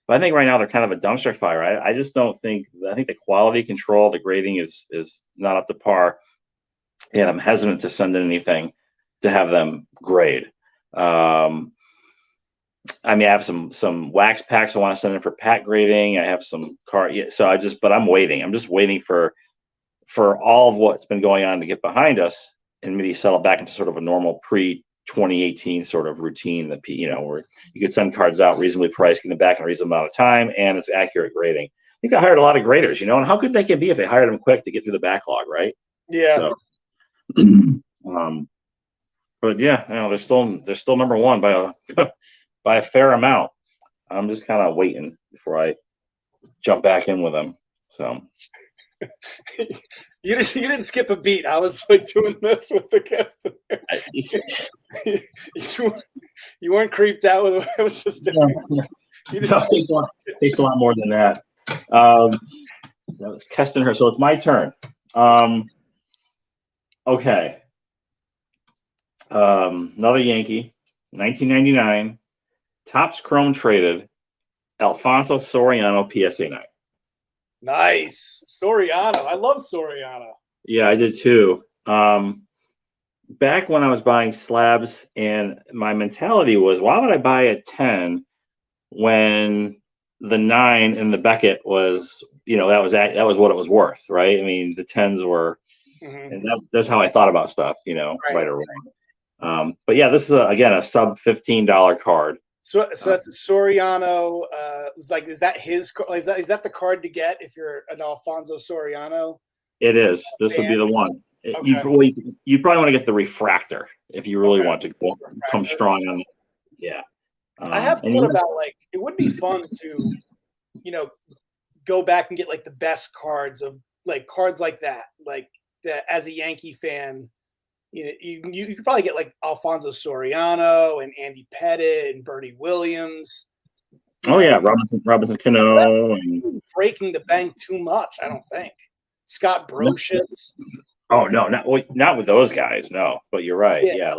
Speaker 1: but I think right now they're kind of a dumpster fire. I just don't think. I think the quality control, the grading is not up to par, and I'm hesitant to send in anything to have them grade. I have some wax packs I want to send in for pack grading. I have some card. Yeah, so but I'm waiting. I'm just waiting for all of what's been going on to get behind us and maybe settle back into sort of a normal 2018 sort of routine that where you could send cards out reasonably priced, get them back in a reasonable amount of time, and it's accurate grading. I think they hired a lot of graders, and how good they can be if they hired them quick to get through the backlog, right?
Speaker 2: Yeah.
Speaker 1: So, but yeah, they're still number one by a fair amount. I'm just kind of waiting before I jump back in with them. So.
Speaker 2: You didn't skip a beat. I was like doing this with the customer. You weren't creeped out with what I was just doing.
Speaker 1: It takes a lot more than that. That was testing her. So it's my turn. Okay. Another Yankee, 1999, Topps Chrome traded, Alfonso Soriano PSA 9.
Speaker 2: Nice. Soriano. I love Soriano.
Speaker 1: Yeah, I did too. Back when I was buying slabs, and my mentality was, why would I buy a 10 when the 9 in the Beckett was, that was what it was worth, right? I mean, the 10s were, and that's how I thought about stuff, right or wrong. But yeah, this is again a sub $15 card.
Speaker 2: So that's Soriano. Is that his? Is that the card to get if you're an Alfonso Soriano?
Speaker 1: It is. This would be the one. Okay. You probably want to get the refractor if you really want to come strong on it. Yeah.
Speaker 2: I have thought about it would be fun to, go back and get the best cards of cards like that, as a Yankee fan. You could probably get Alfonso Soriano and Andy Pettit and Bernie Williams.
Speaker 1: Yeah, Robinson Cano and
Speaker 2: breaking the bank too much. I don't think Scott Brocious.
Speaker 1: Oh no, not with those guys. No, but you're right. Yeah,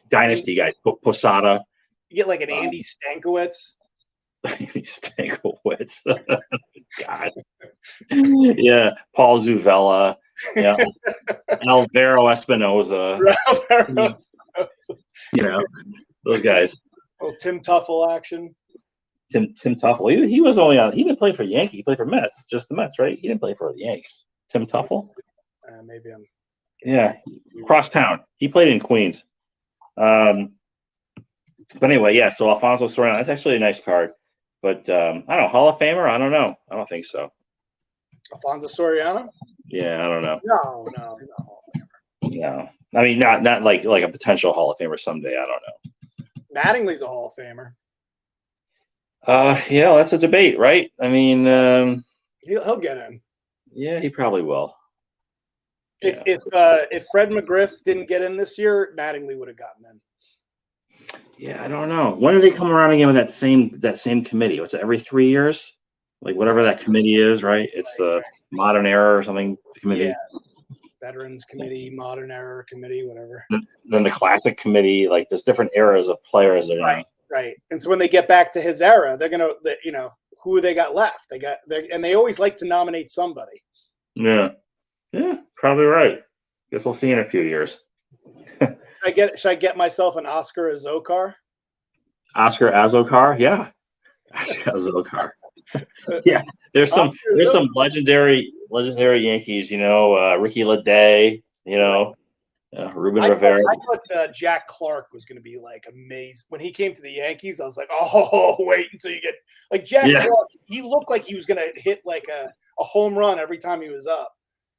Speaker 1: dynasty guys, Posada.
Speaker 2: You get an Andy Stankiewicz.
Speaker 1: Stankiewicz. God. Yeah, Paul Zuvella. Yeah, Alvaro Espinoza. Those guys.
Speaker 2: Oh, Tim Tuffle action.
Speaker 1: Tim Tuffle. He was only on. He didn't play for Yankee. He played for Mets. Just the Mets, right? He didn't play for the Yankees. Tim Tuffle.
Speaker 2: Maybe I'm.
Speaker 1: Yeah, crosstown. He played in Queens. But anyway, yeah. So Alfonso Soriano. That's actually a nice card. But I don't know, Hall of Famer. I don't know. I don't think so.
Speaker 2: Alfonso Soriano.
Speaker 1: Yeah, I don't know.
Speaker 2: No, he's not Hall of Famer.
Speaker 1: No, I mean not like a potential Hall of Famer someday. I don't know.
Speaker 2: Mattingly's a Hall of Famer.
Speaker 1: Yeah, that's a debate, right? I mean,
Speaker 2: he'll get in.
Speaker 1: Yeah, he probably will.
Speaker 2: If Fred McGriff didn't get in this year, Mattingly would have gotten in.
Speaker 1: Yeah, I don't know. When did they come around again with that same committee? What's it, every 3 years? Whatever that committee is, right? It's the Modern Era or something committee.
Speaker 2: Yeah. Veterans Committee, Modern Era Committee, whatever.
Speaker 1: Then the Classic Committee. There's different eras of players.
Speaker 2: Right. And so when they get back to his era, they're gonna, who they got left? And they always like to nominate somebody.
Speaker 1: Yeah, probably right. Guess we'll see in a few years.
Speaker 2: Should I get myself an Oscar Azokar?
Speaker 1: Oscar Azokar, yeah. Azokar. Yeah, there's some legendary Yankees. Ricky Leday. Ruben Rivera.
Speaker 2: I thought Jack Clark was going to be amazing when he came to the Yankees. I was like, oh, wait until you get Jack Clark. He looked like he was going to hit a home run every time he was up.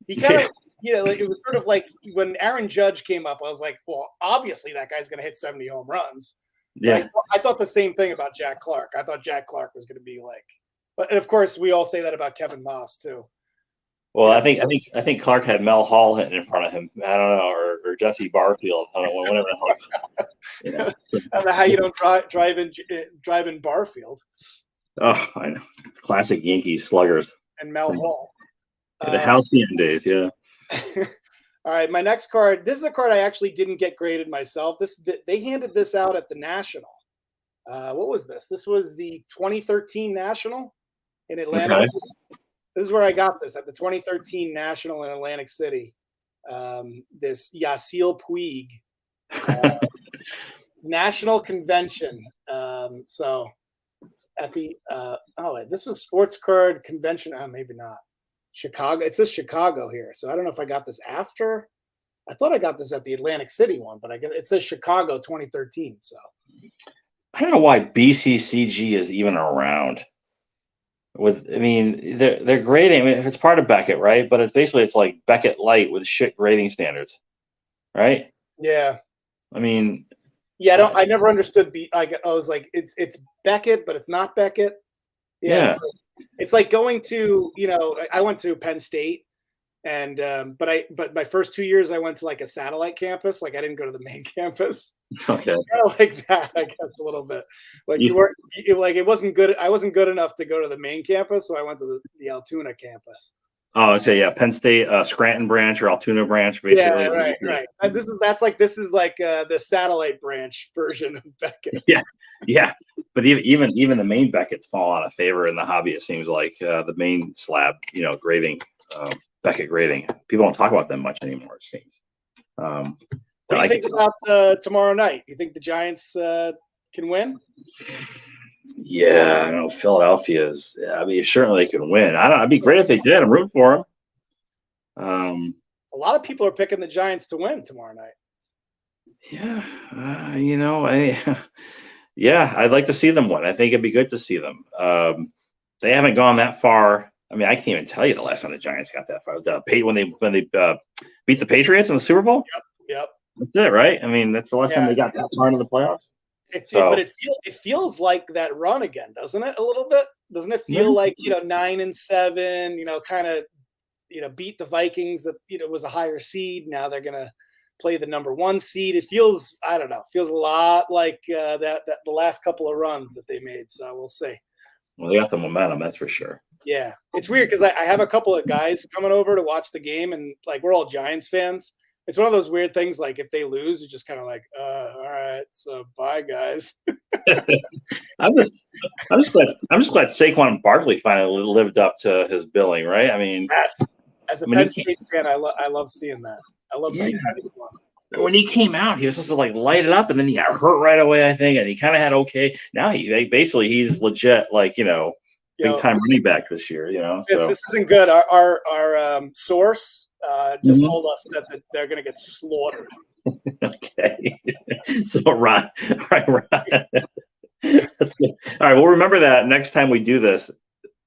Speaker 2: He kind of, it was sort of like when Aaron Judge came up. I was like, well, obviously that guy's going to hit 70 home runs.
Speaker 1: Yeah,
Speaker 2: I thought the same thing about Jack Clark. I thought Jack Clark was going to be but of course we all say that about Kevin Moss too.
Speaker 1: Well, I think Clark had Mel Hall hitting in front of him. I don't know, or Jesse Barfield. I don't know, whatever the hell.
Speaker 2: I don't know how you don't drive in Barfield.
Speaker 1: Oh, I know. Classic Yankees sluggers.
Speaker 2: And Mel Hall.
Speaker 1: The halcyon days, yeah.
Speaker 2: All right, my next card. This is a card I actually didn't get graded myself. They handed this out at the National. What was this? This was the 2013 National in Atlanta. Okay. This is where I got this, at the 2013 National in Atlantic City. This Yasiel Puig National Convention. So at the this was Sports Card Convention. Maybe not. Chicago. It says Chicago here, so I don't know if I got this after I thought I got this at the Atlantic City one, but I guess it says Chicago 2013. So
Speaker 1: I don't know why BCCG is even around. I mean, they're grading. I mean, if it's part of Beckett, right? But it's like Beckett Light with shit grading standards, right?
Speaker 2: yeah.
Speaker 1: I mean,
Speaker 2: yeah, I never understood. I was like, it's Beckett, but it's not Beckett.
Speaker 1: Yeah.
Speaker 2: It's like going to, I went to Penn State, and but my first 2 years I went to like a satellite campus. Like I didn't go to the main campus.
Speaker 1: Okay.
Speaker 2: Kind of like that, I guess, a little bit. Like you weren't like it wasn't good. I wasn't good enough to go to the main campus, so I went to the Altoona campus.
Speaker 1: Oh, so yeah, Penn State, Scranton branch or Altoona branch, basically.
Speaker 2: Yeah, right. And this is like the satellite branch version of Beckett.
Speaker 1: Yeah. But even the main Beckett's fallen out of favor in the hobby. It seems like the main slab, grading, Beckett grading. People don't talk about them much anymore. It seems.
Speaker 2: What do you think about tomorrow night? You think the Giants can win?
Speaker 1: Yeah, I know Philadelphia is. I mean, certainly they can win. It'd be great if they did. I'm rooting for them.
Speaker 2: A lot of people are picking the Giants to win tomorrow night.
Speaker 1: Yeah, I'd like to see them win. I think it'd be good to see them. They haven't gone that far. I mean, I can't even tell you the last time the Giants got that far. When they beat the Patriots in the Super Bowl.
Speaker 2: Yep.
Speaker 1: That's it, right? I mean, that's the last time they got that far into the playoffs.
Speaker 2: But it feels like that run again, doesn't it? A little bit, doesn't it feel like 9-7? Kind of beat the Vikings that was a higher seed. Now they're gonna play the number 1 seed. It feels, I don't know, feels a lot like that the last couple of runs that they made. So we'll see.
Speaker 1: Well, they got the momentum, that's for sure.
Speaker 2: Yeah, it's weird because I have a couple of guys coming over to watch the game, and like we're all Giants fans. It's one of those weird things. Like if they lose, you're just kind of like, all right, so bye, guys.
Speaker 1: I'm just glad Saquon Barkley finally lived up to his billing, right? I mean,
Speaker 2: yes. As a Penn State fan, I love seeing that. I love seeing Saquon.
Speaker 1: When he came out, he was supposed to like light it up, and then he got hurt right away, I think, and he kind of had okay. Now he's legit, like big time running back this year. So
Speaker 2: this isn't good. Our source just told us that they're going to get slaughtered.
Speaker 1: Okay, so Ron. All right, we'll remember that next time we do this.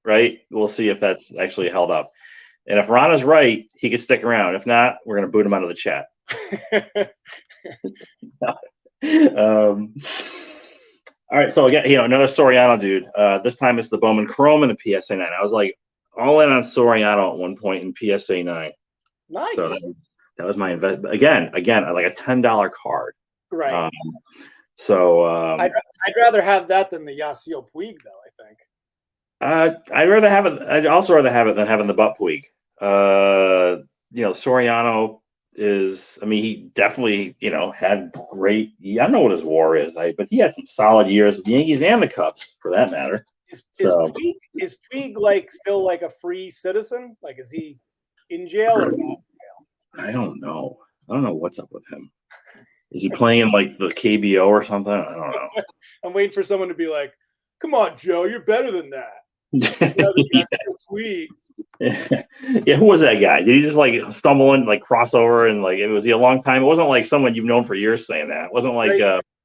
Speaker 1: Right, we'll see if that's actually held up, and if Ron is right, he could stick around. If not, we're going to boot him out of the chat. All right, so again, another Soriano dude. This time it's the Bowman Chrome and the PSA 9. I was like all in on Soriano at one point in PSA 9.
Speaker 2: Nice.
Speaker 1: So that was my investment. Again, like a $10 card.
Speaker 2: Right.
Speaker 1: I'd
Speaker 2: rather have that than the Yasiel Puig, though. I think.
Speaker 1: I'd rather have it. I'd also rather have it than having the Butt Puig. Soriano is. I mean, he definitely had great. I don't know what his WAR is, but he had some solid years with the Yankees and the Cubs, for that matter.
Speaker 2: Is Puig like still like a free citizen? Like, is he in jail or not in jail?
Speaker 1: I don't know. I don't know what's up with him. Is he playing in like the KBO or something? I don't know.
Speaker 2: I'm waiting for someone to be like, "Come on, Joe, you're better than that."
Speaker 1: Yeah, who was that guy? Did he just like stumble in, like cross over, and like was he a long time? It wasn't like someone you've known for years saying that. It wasn't like.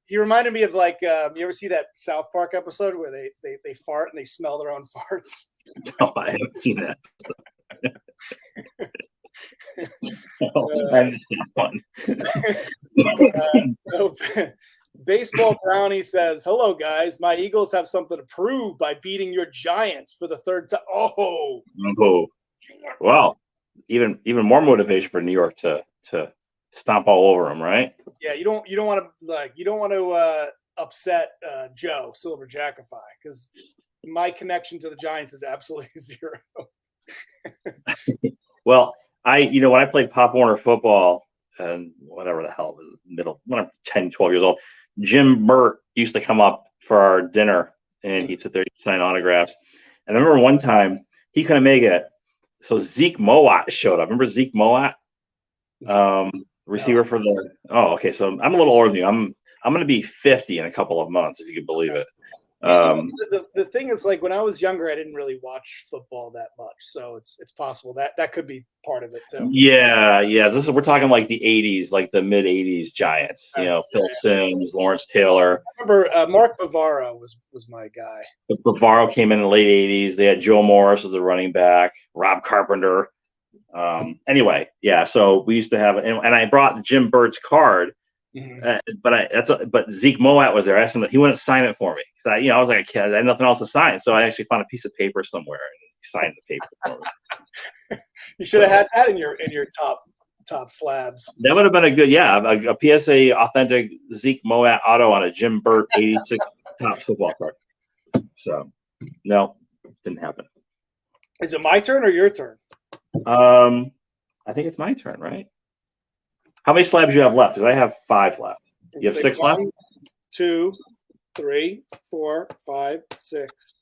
Speaker 2: He reminded me of like you ever see that South Park episode where they fart and they smell their own farts?
Speaker 1: No, I haven't seen that. I missed that one.
Speaker 2: Baseball Brownie says, "Hello guys, my Eagles have something to prove by beating your Giants for the third time." Oh,
Speaker 1: well, even more motivation for New York to stomp all over them, right?
Speaker 2: Yeah, you don't want to upset Joe Silver Jackify, because my connection to the Giants is absolutely zero.
Speaker 1: Well, when I played Pop Warner football and whatever the hell was when I'm 10, 12 years old, Jim Burt used to come up for our dinner and he'd sit there, he'd sign autographs. And I remember one time he couldn't make it. So Zeke Mowat showed up. Remember Zeke Mowat? Receiver for the, okay. So I'm a little older than you. I'm going to be 50 in a couple of months, if you could believe it.
Speaker 2: The thing is, like, when I was younger, I didn't really watch football that much, so it's possible that could be part of it too.
Speaker 1: Yeah. We're talking like the '80s, like the mid '80s Giants. You know, Phil Simms, Lawrence Taylor.
Speaker 2: I remember Mark Bavaro was my guy.
Speaker 1: But Bavaro came in the late '80s. They had Joe Morris as the running back, Rob Carpenter. Anyway, yeah. So we used to have, and I brought Jim Bird's card. But Zeke Moat was there. I asked him, he wouldn't sign it for me because I was like a kid. I had nothing else to sign, so I actually found a piece of paper somewhere and he signed the paper for me.
Speaker 2: You should have had that in your top slabs.
Speaker 1: That would have been a PSA authentic Zeke Moat auto on a Jim Bird '86 top football card. So no, didn't happen.
Speaker 2: Is it my turn or your turn?
Speaker 1: I think it's my turn, right? How many slabs do you have left? Because I have 5 left. You have 6 left?
Speaker 2: 1, 2, 3, 4, 5, 6.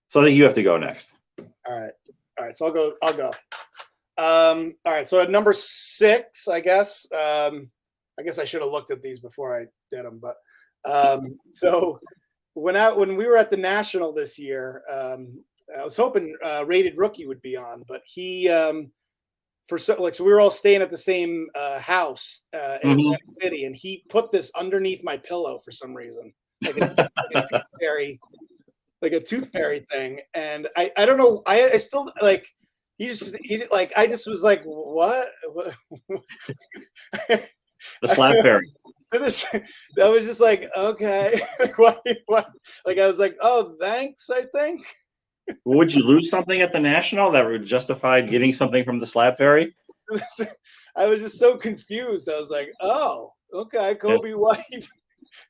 Speaker 1: So I think you have to go next.
Speaker 2: All right. So I'll go. All right. So at number 6, I guess. I guess I should have looked at these before I did them. But so when we were at the National this year, I was hoping Rated Rookie would be on, but he. So we were all staying at the same house in Atlantic City, and he put this underneath my pillow for some reason, like a tooth fairy thing. And I don't know. I still like. I just was like, what?
Speaker 1: The slab fairy.
Speaker 2: That was just like, okay. What? Like I was like, oh, thanks. I think.
Speaker 1: Would you lose something at the National that would justify getting something from the slab fairy?
Speaker 2: I was just so confused. I was like, oh, okay, Kobe White.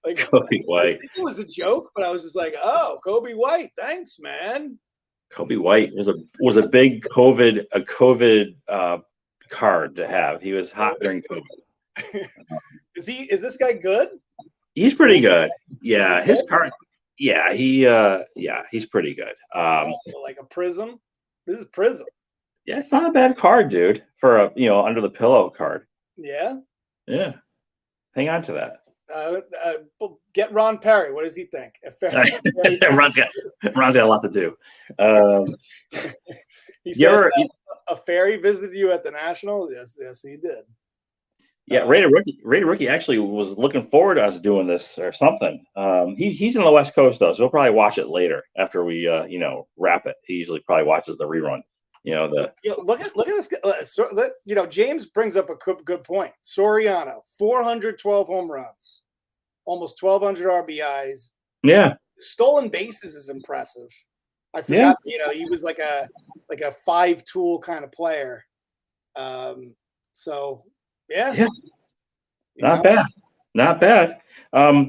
Speaker 2: Like
Speaker 1: Kobe White.
Speaker 2: It was a joke, but I was just like, oh, Kobe White, thanks, man.
Speaker 1: Kobe White was a big COVID card to have. He was hot during COVID.
Speaker 2: Is this guy good?
Speaker 1: He's pretty good. Yeah, his card. Yeah, he's pretty good.
Speaker 2: Also, like a Prism. This is Prism.
Speaker 1: Yeah, it's not a bad card, dude, for a under the pillow card.
Speaker 2: Yeah.
Speaker 1: Yeah. Hang on to that.
Speaker 2: Get Ron Perry. What does he think?
Speaker 1: Ron's got a lot to do.
Speaker 2: He said a fairy visited you at the National. Yes, he did.
Speaker 1: Yeah, Rated Rookie actually was looking forward to us doing this or something. He's in the West Coast though, so he'll probably watch it later after we wrap it. He usually probably watches the rerun. Look
Speaker 2: at this. James brings up a good point. Soriano, 412 home runs, almost 1,200 RBIs.
Speaker 1: Yeah,
Speaker 2: stolen bases is impressive. I forgot. Yeah. He was like a 5-tool kind of player. So. Yeah.
Speaker 1: Not bad.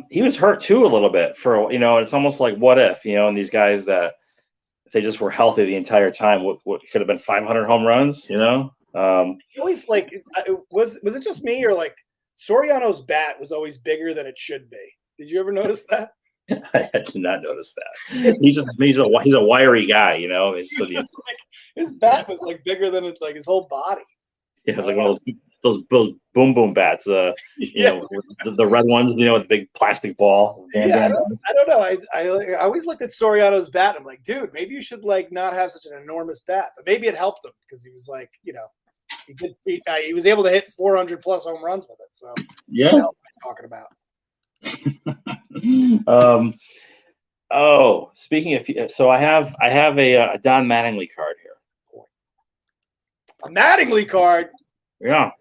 Speaker 1: He was hurt too a little bit for it's almost like what if, and these guys that if they just were healthy the entire time, what could have been 500 home runs,
Speaker 2: He always was it just me or like Soriano's bat was always bigger than it should be? Did you ever notice that?
Speaker 1: I did not notice that. He's a wiry guy,
Speaker 2: his bat was like bigger than it's like his whole body.
Speaker 1: Yeah, it was like one of those boom boom bats, the red ones, with the big plastic ball.
Speaker 2: Yeah, I don't know. I always looked at Soriano's bat. And I'm like, dude, maybe you should not have such an enormous bat. But maybe it helped him because he was like, he was able to hit 400 plus home runs with it. So
Speaker 1: yeah,
Speaker 2: what am I talking
Speaker 1: about? Speaking of, so I have a Don Mattingly card here.
Speaker 2: A Mattingly card.
Speaker 1: Yeah.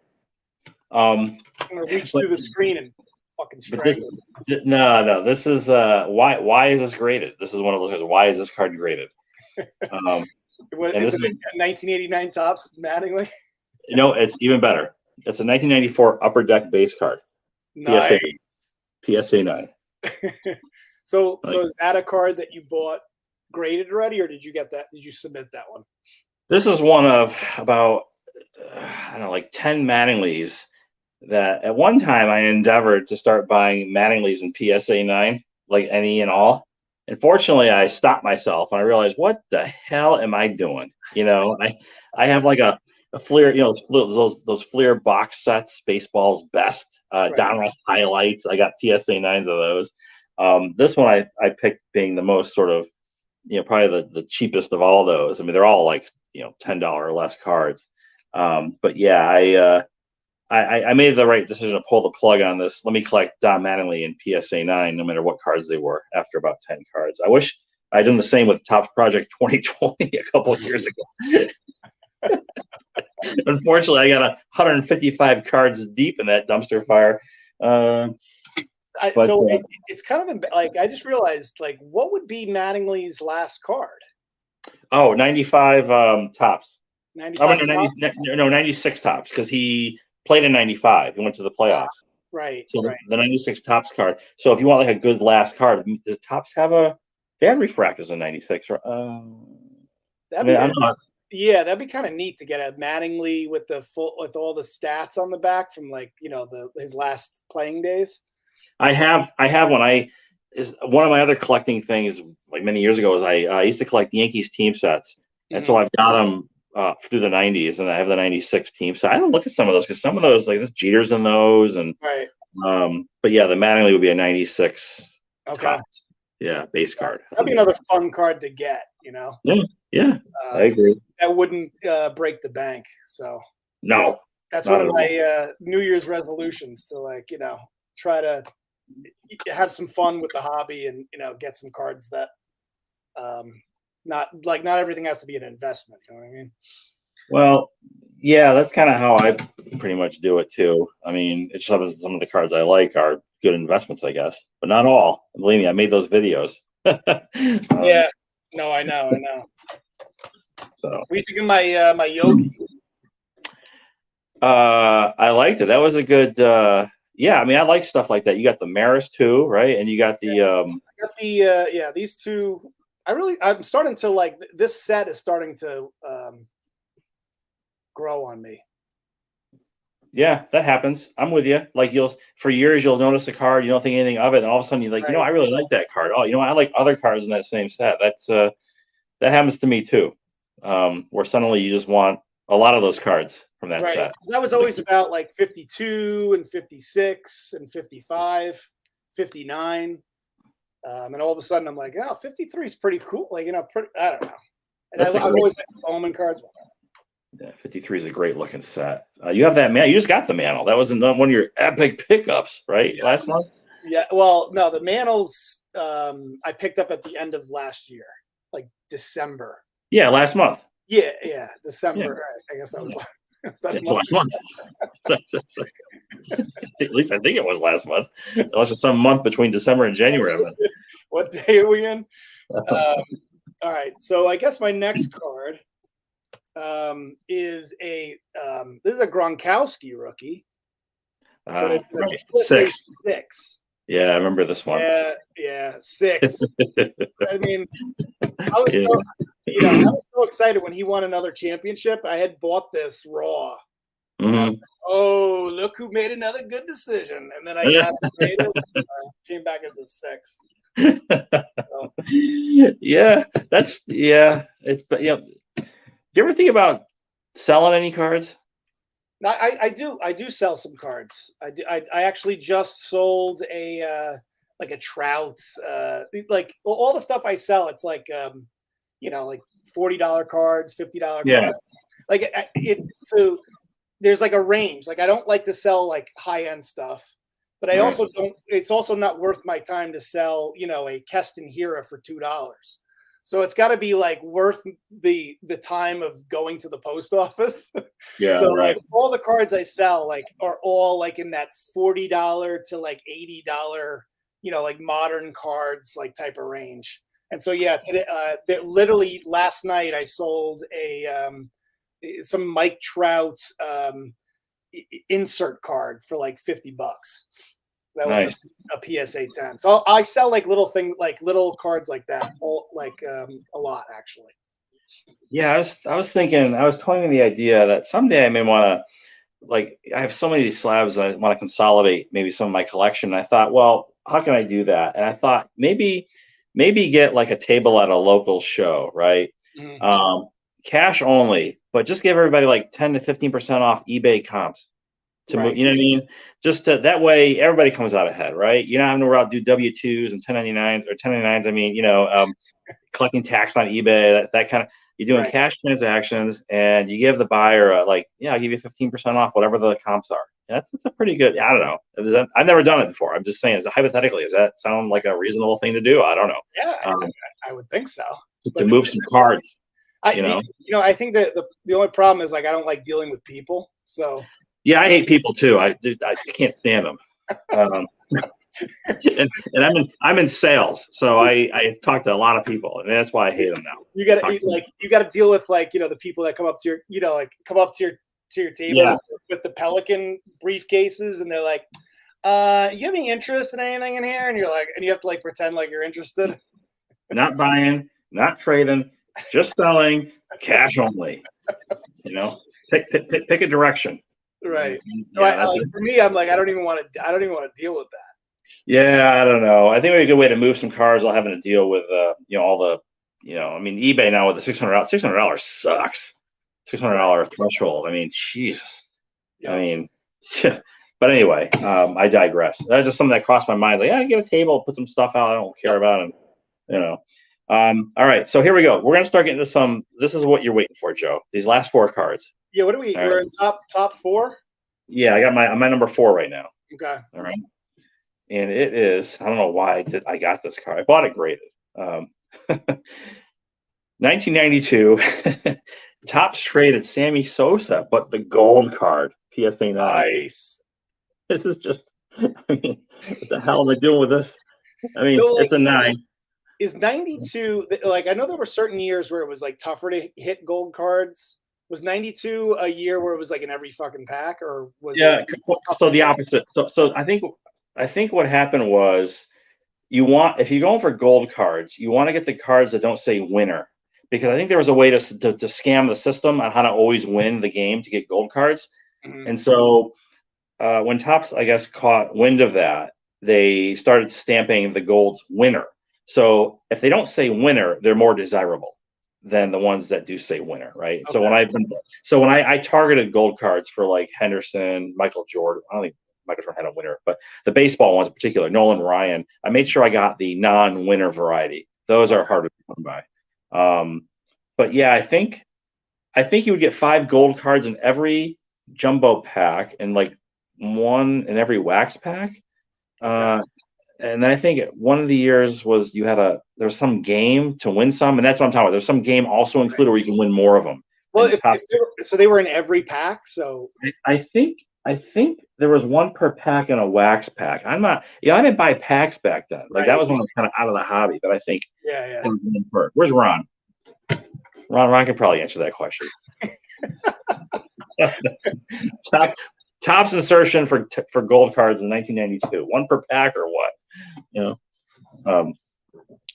Speaker 2: I'm gonna reach through the screen and fucking strangle it.
Speaker 1: No. This is why is this graded? This is one of those guys. Why is this card graded?
Speaker 2: Is it a 1989 Topps Mattingly?
Speaker 1: It's even better. It's a 1994 Upper Deck base card.
Speaker 2: Nice.
Speaker 1: PSA 9.
Speaker 2: So is that a card that you bought graded already, or did you get that? Did you submit that one?
Speaker 1: This is one of about 10 Mattinglys that at one time I endeavored to start buying Mattinglys in PSA 9, like any and all. Unfortunately, I stopped myself and I realized, what the hell am I doing? I have like a Fleer, those Fleer box sets, Baseball's Best, right. Donruss highlights. I got PSA 9s of those. This one I picked being the most sort of, probably the cheapest of all those. I mean, they're all like, $10 or less cards. But yeah, I made the right decision to pull the plug on this. Let me collect Don Mattingly and PSA 9, no matter what cards they were, after about 10 cards. I wish I'd done the same with Topps Project 2020 a couple of years ago. Unfortunately, I got 155 cards deep in that dumpster fire.
Speaker 2: It's kind of like, I just realized, like, what would be Mattingly's last card?
Speaker 1: Oh, 95 Topps.
Speaker 2: 95
Speaker 1: no, 96 Topps, because he played in 95. He went to the playoffs.
Speaker 2: Right.
Speaker 1: So the 96 Topps card. So if you want like a good last card, does Topps have they had refractors in 96?
Speaker 2: Yeah, that'd be kind of neat to get a Mattingly with all the stats on the back from, like, his last playing days.
Speaker 1: I have one. Is one of my other collecting things, like many years ago, is I used to collect Yankees team sets, and so I've got them through the 90s, and I have the 96 team set. I don't look at some of those because some of those, like, this Jeter's in those, and
Speaker 2: right.
Speaker 1: But yeah, the Mattingly would be a 96.
Speaker 2: Okay.
Speaker 1: Topps. Yeah, base card.
Speaker 2: That'd be another fun card to get.
Speaker 1: Yeah, I agree.
Speaker 2: That wouldn't break the bank. So
Speaker 1: no,
Speaker 2: that's one of my New Year's resolutions, to, like, try to have some fun with the hobby and, get some cards that not everything has to be an investment. You know what I mean?
Speaker 1: Well, yeah, that's kind of how I pretty much do it too. I mean, it's some of the cards I like are good investments, I guess, but not all. Believe me, I made those videos.
Speaker 2: Yeah, no, I know.
Speaker 1: So,
Speaker 2: what do you think of my Yogi?
Speaker 1: I liked it. That was a good. Yeah, I mean, I like stuff like that. You got the Maris too, right? And you got the.
Speaker 2: I got the these two. I'm starting to like, this set is starting to grow on me.
Speaker 1: Yeah, that happens. I'm with you. Like, for years you'll notice a card, you don't think anything of it, and all of a sudden you're like,
Speaker 2: right.
Speaker 1: I really like that card. Oh, I like other cards in that same set. That happens to me too. Where suddenly you just want a lot of those cards from that set.
Speaker 2: Because I was always about like 52 and 56 and 55, 59. And all of a sudden I'm like, 53 is pretty cool. Like, I don't know. And I've always had Bowman cards.
Speaker 1: Yeah, 53 is a great looking set. You have that man. You just got the Mantle. That was one of your epic pickups, right?
Speaker 2: Yeah.
Speaker 1: Last month.
Speaker 2: Yeah. Well, no, the Mantles I picked up at the end of last year, like December.
Speaker 1: Yeah, last month.
Speaker 2: Yeah, December.
Speaker 1: Yeah.
Speaker 2: Right. I guess that was
Speaker 1: last month. At least I think it was last month. Unless it's some month between December and January.
Speaker 2: What day are we in? All right. So I guess my next card is this is a Gronkowski rookie. But it's six.
Speaker 1: Yeah, I remember this one.
Speaker 2: Yeah, 6. I mean, I was so excited when he won another championship. I had bought this raw.
Speaker 1: Mm-hmm.
Speaker 2: I was like, oh, look who made another good decision. And then I got it, came back as a 6. So.
Speaker 1: Yeah, do you ever think about selling any cards?
Speaker 2: I do sell some cards. I actually just sold a Trout's, like all the stuff I sell. It's like like $40 cards, $50 cards. Like so there's like a range. Like, I don't like to sell like high end stuff, but I also don't. It's also not worth my time to sell a Keston Hira for $2. So it's got to be like worth the time of going to the post office.
Speaker 1: Yeah.
Speaker 2: So like all the cards I sell are all like in that $40 to like $80, like modern cards like type of range. And so today, literally last night I sold some Mike Trout insert card for like $50. That was nice. a PSA 10. So I sell like little things, like little cards like that, a lot actually.
Speaker 1: Yeah, I was thinking, I was toying with the idea that someday I may want to, like, I have so many of these slabs that I want to consolidate maybe some of my collection. And I thought, well, how can I do that? And I thought maybe get like a table at a local show, right? Mm-hmm. Cash only, but just give everybody like 10 to 15% off eBay comps. to move. You know what I mean? Just to, that way, everybody comes out ahead, right? You're not having to worry about do W-2s and 1099s or 1099s. I mean, collecting tax on eBay, that kind of. You're doing cash transactions, and you give the buyer I'll give you 15% off whatever the comps are. That's a pretty good. I don't know. I've never done it before. I'm just saying, hypothetically, does that sound like a reasonable thing to do? I don't know.
Speaker 2: Yeah, I would think so.
Speaker 1: To move some cards.
Speaker 2: I think that the only problem is I don't like dealing with people. So
Speaker 1: yeah, I hate people too. I can't stand them. and I'm in sales, so I talk to a lot of people, and that's why I hate them now.
Speaker 2: You got to deal with the people that come up to your table with the Pelican briefcases, and they're like, "You have any interest in anything in here?" And you're like, and you have to pretend like you're interested.
Speaker 1: Not buying, not trading, just selling, cash only. Pick a direction.
Speaker 2: Right. So for me, I'm like, I don't even want to deal with that.
Speaker 1: Yeah, I don't know. I think it'd be a good way to move some cars while having to deal with all the eBay now with the $600 sucks. $600 threshold. I mean, Jesus. Yep. I mean, but anyway, I digress. That's just something that crossed my mind. Like, get a table, put some stuff out I don't care about, and all right, so here we go. We're gonna start getting to some. This is what you're waiting for, Joe. These last 4 cards.
Speaker 2: Yeah, what are we? We're in top 4.
Speaker 1: Yeah, I'm my number 4 right now.
Speaker 2: Okay.
Speaker 1: All right. And it is, I don't know why I got this card. I bought it graded. 1992, Topps traded Sammy Sosa, but the gold card, PSA 9.
Speaker 2: Nice.
Speaker 1: This is just, what the hell am I doing with this? I mean, it's a 9.
Speaker 2: Is 92, I know there were certain years where it was tougher to hit gold cards. Was 92 a year where it was in every fucking pack, or was it?
Speaker 1: So the opposite. So I think what happened was if you're going for gold cards, you want to get the cards that don't say winner, because I think there was a way to scam the system on how to always win the game to get gold cards. Mm-hmm. And so when Topps, I guess, caught wind of that, they started stamping the golds winner. So if they don't say winner, they're more desirable than the ones that do say winner, right? Okay. So when I targeted gold cards for Henderson, Michael Jordan, I don't think Michael Jordan had a winner, but the baseball ones in particular, Nolan Ryan, I made sure I got the non-winner variety. Those are harder to come by. But yeah, I think you would get 5 gold cards in every jumbo pack and 1 in every wax pack. And then I think one of the years was there's some game to win some, and that's what I'm talking about. There's some game also included where you can win more of them.
Speaker 2: Well, so they were in every pack. So
Speaker 1: I think there was 1 per pack in a wax pack. I didn't buy packs back then. That was when I was kind of out of the hobby. But I think Where's Ron? Ron can probably answer that question. Topps insertion for gold cards in 1992. 1 per pack or what?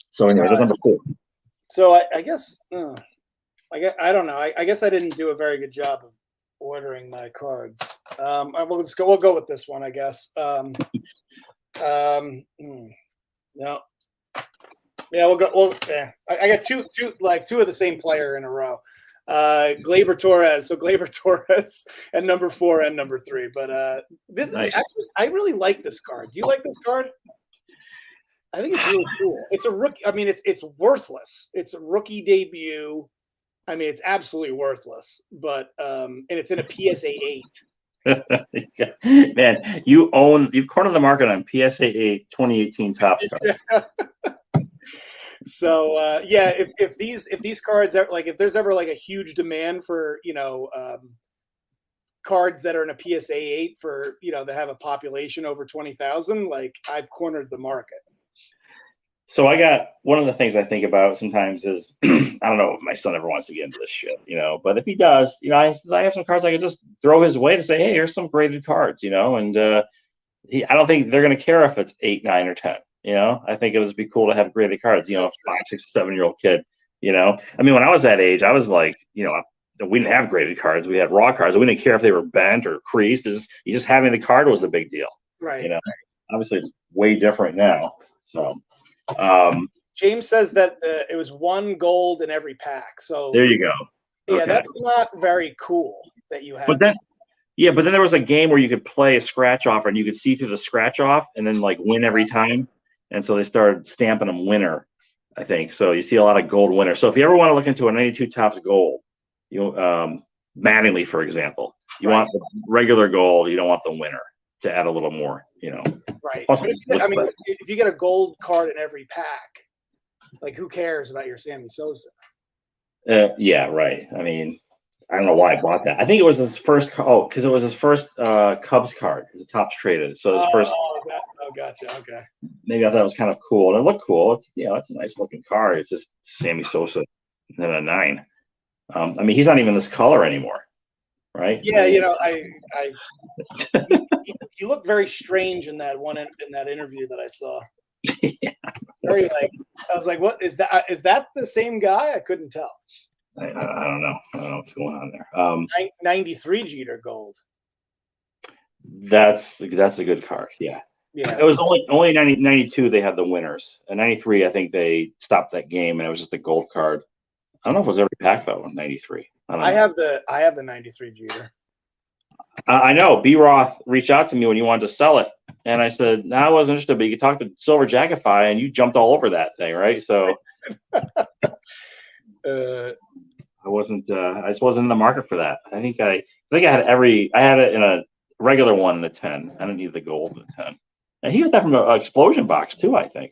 Speaker 1: So anyway, that's number 4.
Speaker 2: So I guess I don't know. I guess I didn't do a very good job of ordering my cards. We'll go with this one, I guess. No. Yeah, we'll go. I got two of the same player in a row. Gleyber Torres. So Gleyber Torres and number 4 and number 3. But this nice. Actually, I really like this card. Do you like this card? I think it's really cool. It's a rookie. I mean, it's worthless. It's a rookie debut. I mean, it's absolutely worthless. But and it's in a PSA
Speaker 1: 8. Man, you've cornered the market on PSA 8 2018 Topps cards.
Speaker 2: So if these cards are if there's ever a huge demand for cards that are in a PSA 8 for that have a population over 20,000, I've cornered the market.
Speaker 1: So I got one of the things I think about sometimes is I don't know if my son ever wants to get into this shit, but if he does, I have some cards I could just throw his way to say, hey, here's some graded cards, and I don't think they're going to care if it's 8, 9, or 10. I think it would be cool to have graded cards, 5, 6, 7-year-old kid, I mean, when I was that age, I was we didn't have graded cards. We had raw cards. We didn't care if they were bent or creased. Just having the card was a big deal.
Speaker 2: Right.
Speaker 1: Obviously it's way different now. So,
Speaker 2: James says that it was 1 gold in every pack. So
Speaker 1: there you go.
Speaker 2: Yeah, okay. That's not very cool that you have.
Speaker 1: Yeah, but then there was a game where you could play a scratch off, and you could see through the scratch off, and then like win every time. And so they started stamping them winner, I think. So you see a lot of gold winner. So if you ever want to look into a 92 Topps gold, you Mattingly, for example, you want the regular gold. You don't want the winner to add a little more.
Speaker 2: Right.
Speaker 1: Plus,
Speaker 2: But if you get a gold card in every pack, like who cares about your Sammy Sosa?
Speaker 1: Yeah, right. I mean, I don't know why I bought that. I think it was his first. Oh, because it was his first Cubs card. It was a Topps traded. So his first.
Speaker 2: Oh, gotcha. Okay.
Speaker 1: Maybe I thought it was kind of cool, and it looked cool. It's it's a nice looking card. It's just Sammy Sosa and then a 9. I mean, he's not even this color anymore, right?
Speaker 2: Yeah, he looked very strange in that interview that I saw.
Speaker 1: Yeah.
Speaker 2: Very I was like, what is that? Is that the same guy? I couldn't tell.
Speaker 1: I don't know. I don't know what's going on there.
Speaker 2: 93 Jeter gold.
Speaker 1: That's a good card. Yeah.
Speaker 2: Yeah.
Speaker 1: It was only 92 they had the winners. And 93, I think they stopped that game, and it was just a gold card. I don't know if it was every pack though in 93.
Speaker 2: I have the 93 Jeter.
Speaker 1: I know B Roth reached out to me when you wanted to sell it, and I said, "No, I wasn't interested." But you could talk to Silver Jackify, and you jumped all over that thing, right? So I just wasn't in the market for that. I think I had I had it in a regular one in a 10. I didn't need the gold in a 10. And he got that from an explosion box too, I think.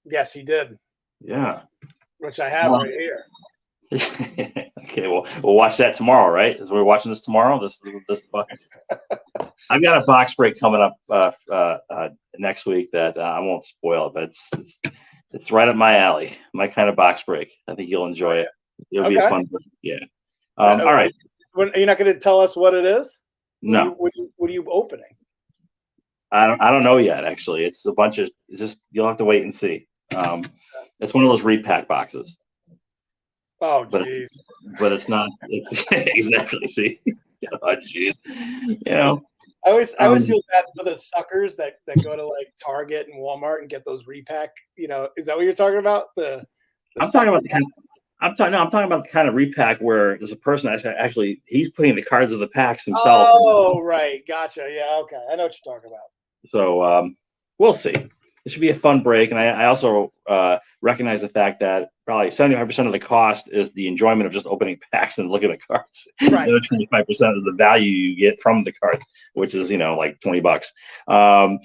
Speaker 2: Yes, he did.
Speaker 1: Yeah.
Speaker 2: Which I have right here.
Speaker 1: Okay, well, we'll watch that tomorrow, right? As we're watching this tomorrow, this box. I've got a box break coming up next week that I won't spoil it, but it's right up my alley, my kind of box break. I think you'll enjoy it. It'll be a fun break. Yeah. All right.
Speaker 2: Are you not going to tell us what it is?
Speaker 1: No.
Speaker 2: What are you opening?
Speaker 1: I don't know yet. Actually, it's a bunch of. It's just you'll have to wait and see. It's one of those repack boxes.
Speaker 2: Oh, jeez.
Speaker 1: But it's not. It's exactly. See. Oh, jeez.
Speaker 2: I always feel bad for the suckers that go to like Target and Walmart and get those repack. Is that what you're talking about?
Speaker 1: I'm talking about the kind of repack where there's a person actually he's putting the cards of the packs himself.
Speaker 2: Oh, right. Gotcha. Yeah. Okay. I know what you're talking about.
Speaker 1: So we'll see. It should be a fun break, and I also recognize the fact that probably 75% of the cost is the enjoyment of just opening packs and looking at cards.
Speaker 2: Right.
Speaker 1: The other 25% is the value you get from the cards, which is like $20.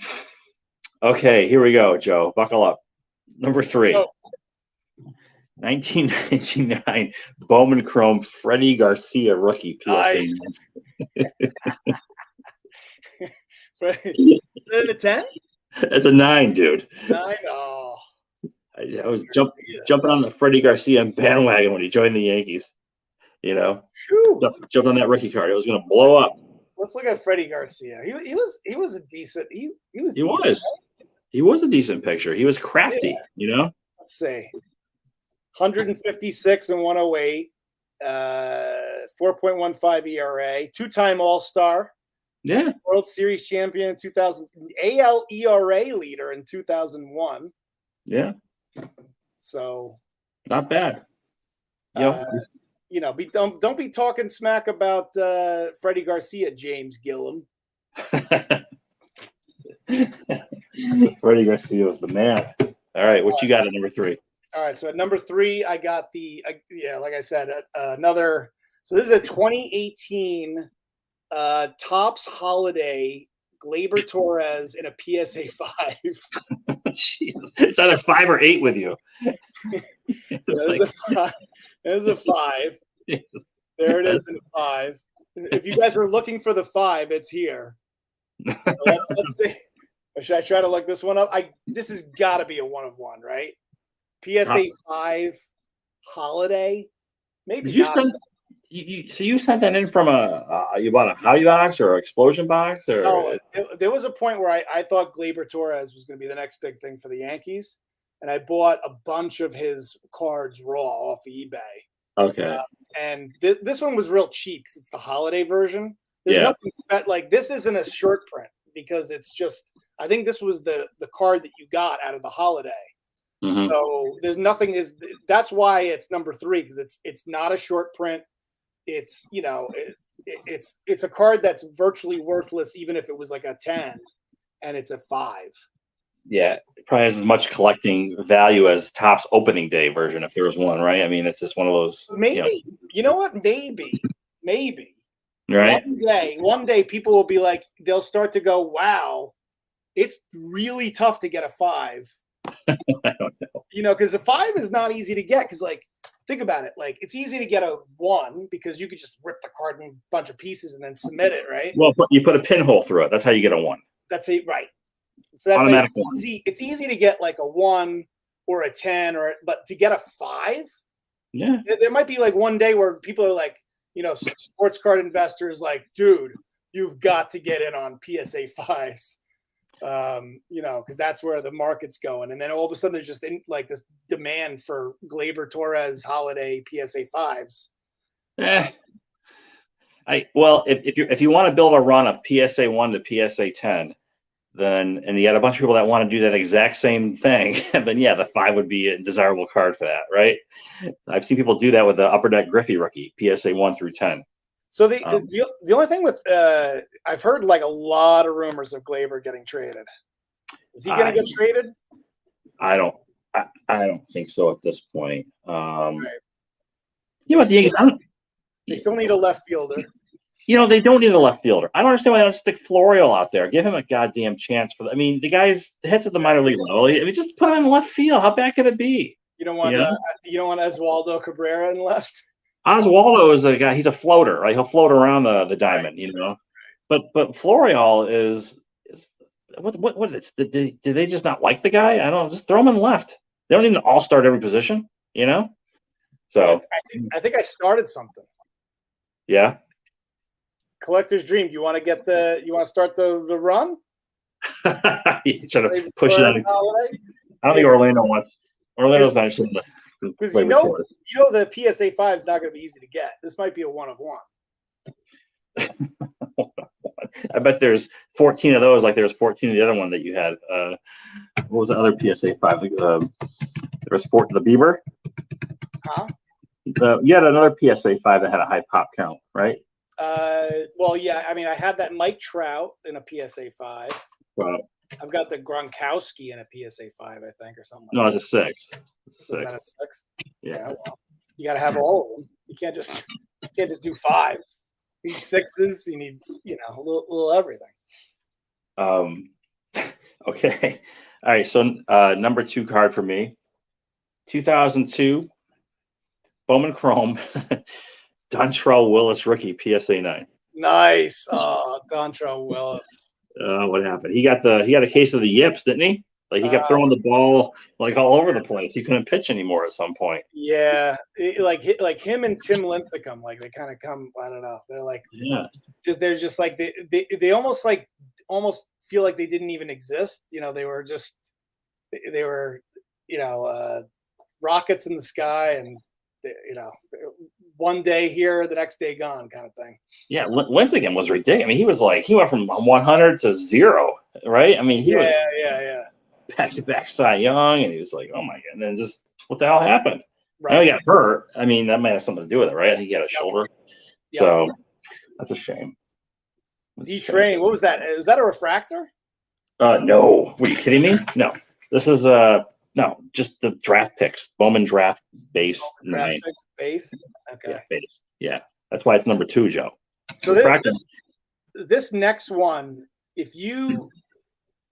Speaker 1: Okay, here we go, Joe. Buckle up. Number 3. 1999 Bowman Chrome Freddie Garcia rookie PSA.
Speaker 2: Nice. Is it a 10?
Speaker 1: It's a 9, dude.
Speaker 2: 9? Oh.
Speaker 1: I was jumping on the Freddie Garcia bandwagon when he joined the Yankees. Jumped on that rookie card. It was going to blow up.
Speaker 2: Let's look at Freddie Garcia. He was a decent. He was.
Speaker 1: He was a decent picture. He was crafty.
Speaker 2: Let's see. 156 and 108, 4.15 ERA, 2-time All-Star.
Speaker 1: Yeah.
Speaker 2: World Series champion in 2000, AL ERA leader in 2001.
Speaker 1: Yeah.
Speaker 2: So
Speaker 1: not bad.
Speaker 2: Don't be talking smack about Freddie Garcia, James Gillum.
Speaker 1: Freddie Garcia was the man. All right, what you got at number 3?
Speaker 2: All right, so at number 3, I got like I said, another. So this is a 2018 Topps Holiday Gleyber Torres in a PSA 5.
Speaker 1: It's either 5 or 8 with you.
Speaker 2: There's a 5. There it is in 5. If you guys were looking for the 5, it's here. So let's see. Should I try to look this one up? This has got to be a 1 of 1, right? PSA 5 Holiday, maybe not.
Speaker 1: So you sent that in from you bought a hobby box or an explosion box, or
Speaker 2: no? There was a point where I thought Gleyber Torres was going to be the next big thing for the Yankees, and I bought a bunch of his cards raw off of eBay.
Speaker 1: Okay.
Speaker 2: And this one was real cheap because it's the holiday version. There's nothing like this isn't a short print because it's just. I think this was the card that you got out of the holiday. Mm-hmm. So there's nothing that's why it's number 3 because it's not a short print. It's it's a card that's virtually worthless, even if it was like a 10, and it's a 5.
Speaker 1: Yeah, it probably has as much collecting value as Topps opening day version, if there was one, right? I mean, it's just one of those.
Speaker 2: Maybe, you know what? Maybe.
Speaker 1: Right.
Speaker 2: One day people will be like, they'll start to go, wow, it's really tough to get a 5.
Speaker 1: I don't know.
Speaker 2: You know, because a 5 is not easy to get. Because, like, think about it. Like, it's easy to get a 1 because you could just rip the card in a bunch of pieces and then submit it, right?
Speaker 1: Well, you put a pinhole through it. That's how you get a 1.
Speaker 2: That's it, right? So that's
Speaker 1: Automatic
Speaker 2: like, it's easy to get like a 1 or a 10, but to get a 5,
Speaker 1: yeah,
Speaker 2: there might be like one day where people are like, you know, sports card investors like, dude, you've got to get in on PSA 5s. You know, because that's where the market's going. And then all of a sudden there's just like this demand for Gleyber Torres holiday PSA 5s.
Speaker 1: If you want to build a run of PSA 1 to PSA 10, then and you got a bunch of people that want to do that exact same thing, then yeah, the 5 would be a desirable card for that, right? I've seen people do that with the Upper Deck Griffey rookie, PSA 1 through 10.
Speaker 2: So the only thing with I've heard like a lot of rumors of Gleyber getting traded. Is he going to get traded?
Speaker 1: I don't think so at this point.
Speaker 2: Right.
Speaker 1: You know what, the Yankees?
Speaker 2: They still need a left fielder.
Speaker 1: You know, they don't need a left fielder. I don't understand why they don't stick Florial out there. Give him a goddamn chance for. I mean, the guy's heads at the minor league level. I mean, just put him in left field. How bad could it be?
Speaker 2: You don't want Oswaldo Cabrera in left.
Speaker 1: Oswaldo is a guy. He's a floater, right? He'll float around the diamond, you know. But Florial is what is? Did they just not like the guy? I don't know. Just throw him in left. They don't need an all-star at every position, you know. So
Speaker 2: I think I started something.
Speaker 1: Yeah.
Speaker 2: Collector's dream. You want to start the run?
Speaker 1: You try to push it on. I don't think Orlando wants. Orlando's not sure.
Speaker 2: Because you know the PSA 5 is not going to be easy to get. This might be a 1 of 1.
Speaker 1: I bet there's 14 of those, like there's 14 of the other one that you had. What was the other PSA 5? There was 4 the Bieber.
Speaker 2: Huh?
Speaker 1: You had another PSA 5 that had a high pop count, right?
Speaker 2: Well, yeah. I mean, I had that Mike Trout in a PSA 5.
Speaker 1: Wow.
Speaker 2: I've got the Gronkowski in a PSA 5, I think, or something.
Speaker 1: No, it's a 6.
Speaker 2: Is that a 6?
Speaker 1: Yeah.
Speaker 2: Well, you got to have all of them. You can't just do 5s. You need 6s. You need a little everything.
Speaker 1: Okay. All right. So number 2 card for me, 2002 Bowman Chrome, Dontrelle Willis rookie PSA 9.
Speaker 2: Nice. Oh, Dontrelle Willis.
Speaker 1: What happened? He got a case of the yips, didn't he? Like he kept throwing the ball like all over the place. He couldn't pitch anymore at some point.
Speaker 2: Yeah, like him and Tim Lincecum, like they kind of come. I don't know. They're like, they're just like they almost feel like they didn't even exist. You know, they were rockets in the sky, and one day here, the next day gone, kind of thing.
Speaker 1: Yeah, Lincecum was ridiculous. I mean, he went from 100 to 0, right? I mean, he was back-to-back Cy Young, and he was like, oh my god, and then just what the hell happened? Right. I know he got hurt. I mean, that might have something to do with it, right? I think he had a shoulder. Yep. So that's a shame.
Speaker 2: D-Train, what was that? Is that a refractor?
Speaker 1: No. Were you kidding me? No. This is just the draft picks. Bowman draft base.
Speaker 2: Draft picks base? Okay.
Speaker 1: Yeah, base. Yeah. That's why it's number 2, Joe.
Speaker 2: So this next one,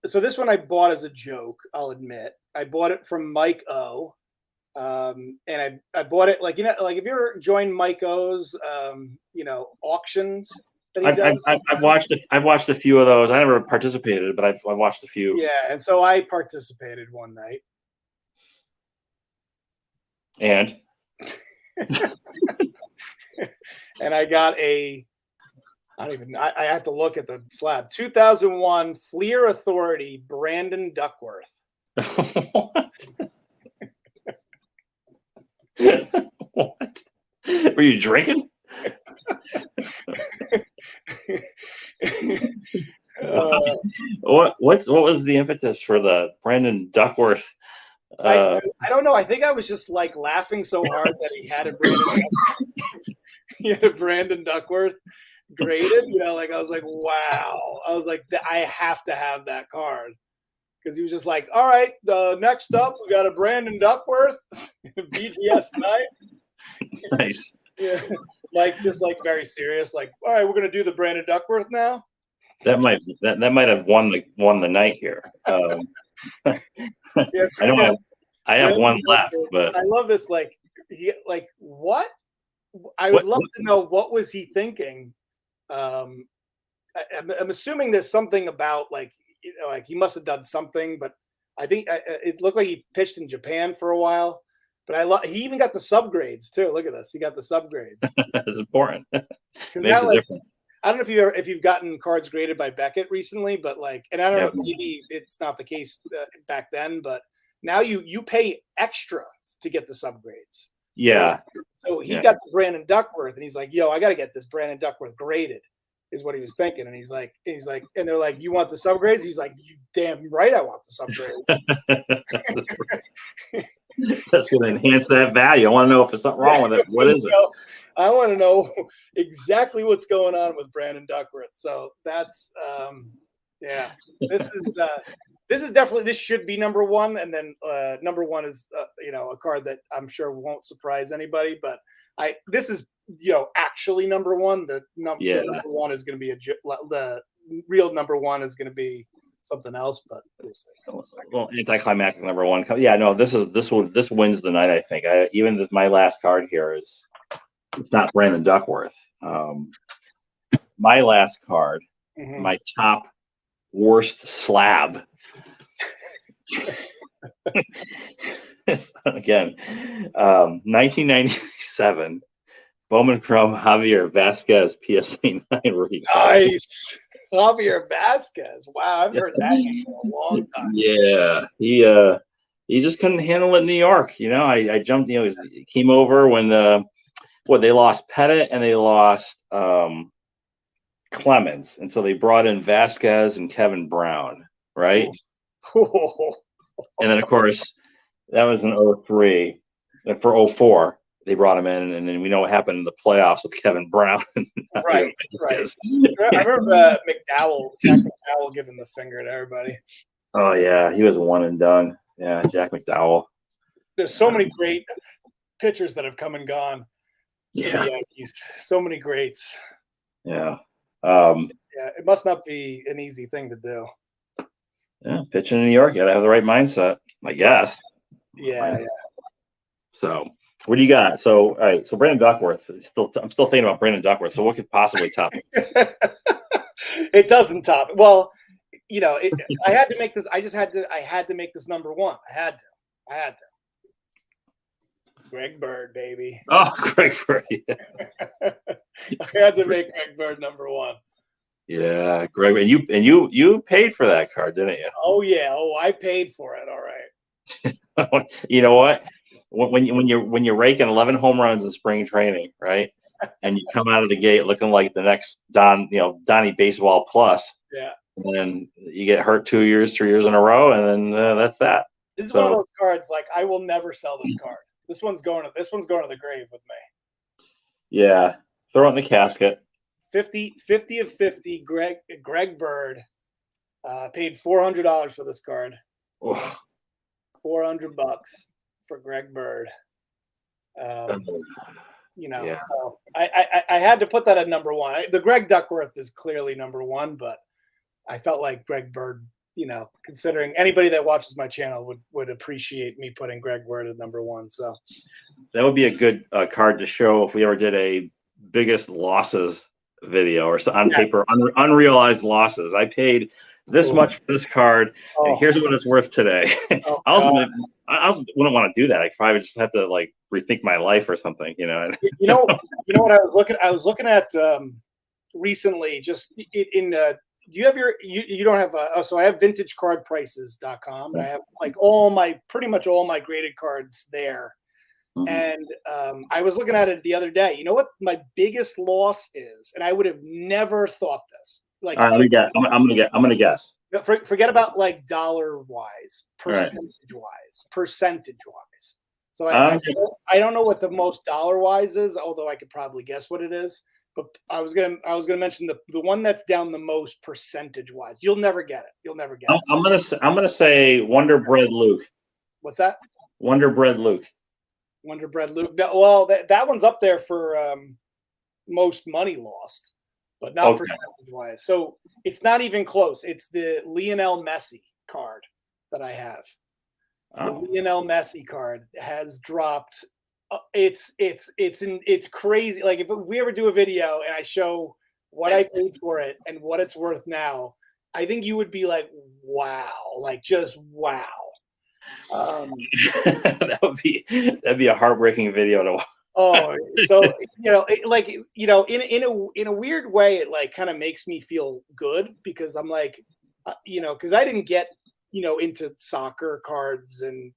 Speaker 2: so this one I bought as a joke, I'll admit. I bought it from Mike O. And I bought it like if you ever joined Mike O's auctions that he does.
Speaker 1: I've watched a few of those. I never participated, but I've watched a few.
Speaker 2: Yeah, and so I participated one night.
Speaker 1: And
Speaker 2: and I got I have to look at the slab. 2001 Fleer Authority Brandon Duckworth.
Speaker 1: What? What? Were you drinking? What was the impetus for the Brandon Duckworth?
Speaker 2: I don't know. I think I was just like laughing so hard that he had a Brandon Duckworth graded. You know, like I was like, wow. I was like, I have to have that card because he was just like, all right, next up we got a Brandon Duckworth, BGS 9.
Speaker 1: Nice.
Speaker 2: Yeah, like just like very serious. Like, all right, we're gonna do the Brandon Duckworth now.
Speaker 1: That might have won the night here.
Speaker 2: Yeah,
Speaker 1: I know I have one left, but
Speaker 2: I love this. Like, what? I would
Speaker 1: what,
Speaker 2: love to know what was he thinking. I'm assuming there's something about like like he must have done something, but I think it looked like he pitched in Japan for a while. But he even got the subgrades too. Look at this, he got the subgrades.
Speaker 1: It's important.
Speaker 2: Because
Speaker 1: Makes
Speaker 2: now,
Speaker 1: a
Speaker 2: like,
Speaker 1: difference.
Speaker 2: I don't know if you've gotten cards graded by Beckett recently, but like, and I don't know, maybe it's not the case back then, but now you pay extra to get the subgrades.
Speaker 1: Yeah.
Speaker 2: So he got the Brandon Duckworth, and he's like, "Yo, I got to get this Brandon Duckworth graded," is what he was thinking. And he's like, and they're like, "You want the subgrades?" He's like, "You damn right, I want the subgrades."
Speaker 1: That's going to enhance that value. I want to know if there's something wrong with it. What is it?
Speaker 2: I want to know exactly what's going on with Brandon Duckworth. So that's yeah. This is definitely, this should be number one, and then number one is a card that I'm sure won't surprise anybody. But this is actually number one. The number one is going to be the real number one is going to be something else, but we'll see.
Speaker 1: Well, anticlimactic number one. Yeah, no, this wins the night. I think. Even my last card here it's not Brandon Duckworth. My last card, my top worst slab. Again, 1997. Bowman Chrome Javier Vasquez PSA 9 rookie.
Speaker 2: Nice. Javier Vasquez. Wow, I've heard that name for a long time.
Speaker 1: Yeah, he just couldn't handle it in New York. I jumped. He came over when they lost Pettit and they lost Clemens, and so they brought in Vasquez and Kevin Brown, right? And then of course that was in 03. And for 04 they brought him in, and then we know what happened in the playoffs with Kevin Brown.
Speaker 2: Right. I remember Jack McDowell giving the finger to everybody.
Speaker 1: Oh yeah, he was one and done. Yeah, Jack McDowell.
Speaker 2: There's so many great pitchers that have come and gone.
Speaker 1: Yeah,
Speaker 2: the Yankees. So many greats.
Speaker 1: Yeah.
Speaker 2: It must not be an easy thing to do.
Speaker 1: Yeah, pitching in New York, you gotta have the right mindset, I guess.
Speaker 2: Yeah.
Speaker 1: So, what do you got? So, all right. So, Brandon Duckworth. I'm still thinking about Brandon Duckworth. So, what could possibly top it?
Speaker 2: It doesn't top it. Well, I had to make this. I had to make this number one. I had to. Greg Bird, baby.
Speaker 1: Oh, Greg Bird. Yeah.
Speaker 2: I had to make Greg Bird number one.
Speaker 1: Yeah, Greg, and you paid for that card, didn't you?
Speaker 2: Oh yeah. Oh, I paid for it. All
Speaker 1: right. You know what? When you're raking 11 home runs in spring training, right? And you come out of the gate looking like the next Donnie Baseball Plus.
Speaker 2: Yeah.
Speaker 1: And then you get hurt 2 years, 3 years in a row, and then that's that.
Speaker 2: This is one of those cards. Like, I will never sell this card. This one's going to the grave with me.
Speaker 1: Yeah, throw it in the casket.
Speaker 2: 50 of 50. Greg Bird paid $400 for this card.
Speaker 1: Oh.
Speaker 2: $400 for Greg Bird. So I had to put that at number one. The Greg Duckworth is clearly number one, but I felt like Greg Bird, considering anybody that watches my channel would appreciate me putting Greg Bird at number one. So
Speaker 1: that would be a good card to show if we ever did a biggest losses video or on paper, unrealized losses. I paid this much for this card, and here's what it's worth today. I also wouldn't want to do that. I probably just have to rethink my life or something,
Speaker 2: You know what I was looking at recently, just in do you have you don't have so I have vintagecardprices.com, and I have pretty much all my graded cards there. Mm-hmm. And I was looking at it the other day. You know what my biggest loss is, and I would have never thought this.
Speaker 1: All right, let me guess. I'm gonna guess.
Speaker 2: Forget about dollar wise, percentage wise. So I don't know what the most dollar wise is, although I could probably guess what it is. But I was gonna mention the one that's down the most percentage wise. You'll never get it. You'll never get it.
Speaker 1: I'm gonna say Wonder Bread Luke.
Speaker 2: What's that?
Speaker 1: Wonder Bread Luke.
Speaker 2: Wonder Bread Luke. No, well, that one's up there for most money lost, but not
Speaker 1: Okay.
Speaker 2: percentage wise. So it's not even close. It's the Lionel Messi card that I have. The
Speaker 1: Oh.
Speaker 2: Lionel Messi card has dropped. It's crazy. Like if we ever do a video and I show what I paid for it and what it's worth now, I think you would be like, wow, like just wow.
Speaker 1: That'd be a heartbreaking video to watch.
Speaker 2: Oh, so in a weird way, it like kind of makes me feel good because I'm like, because I didn't get into soccer cards and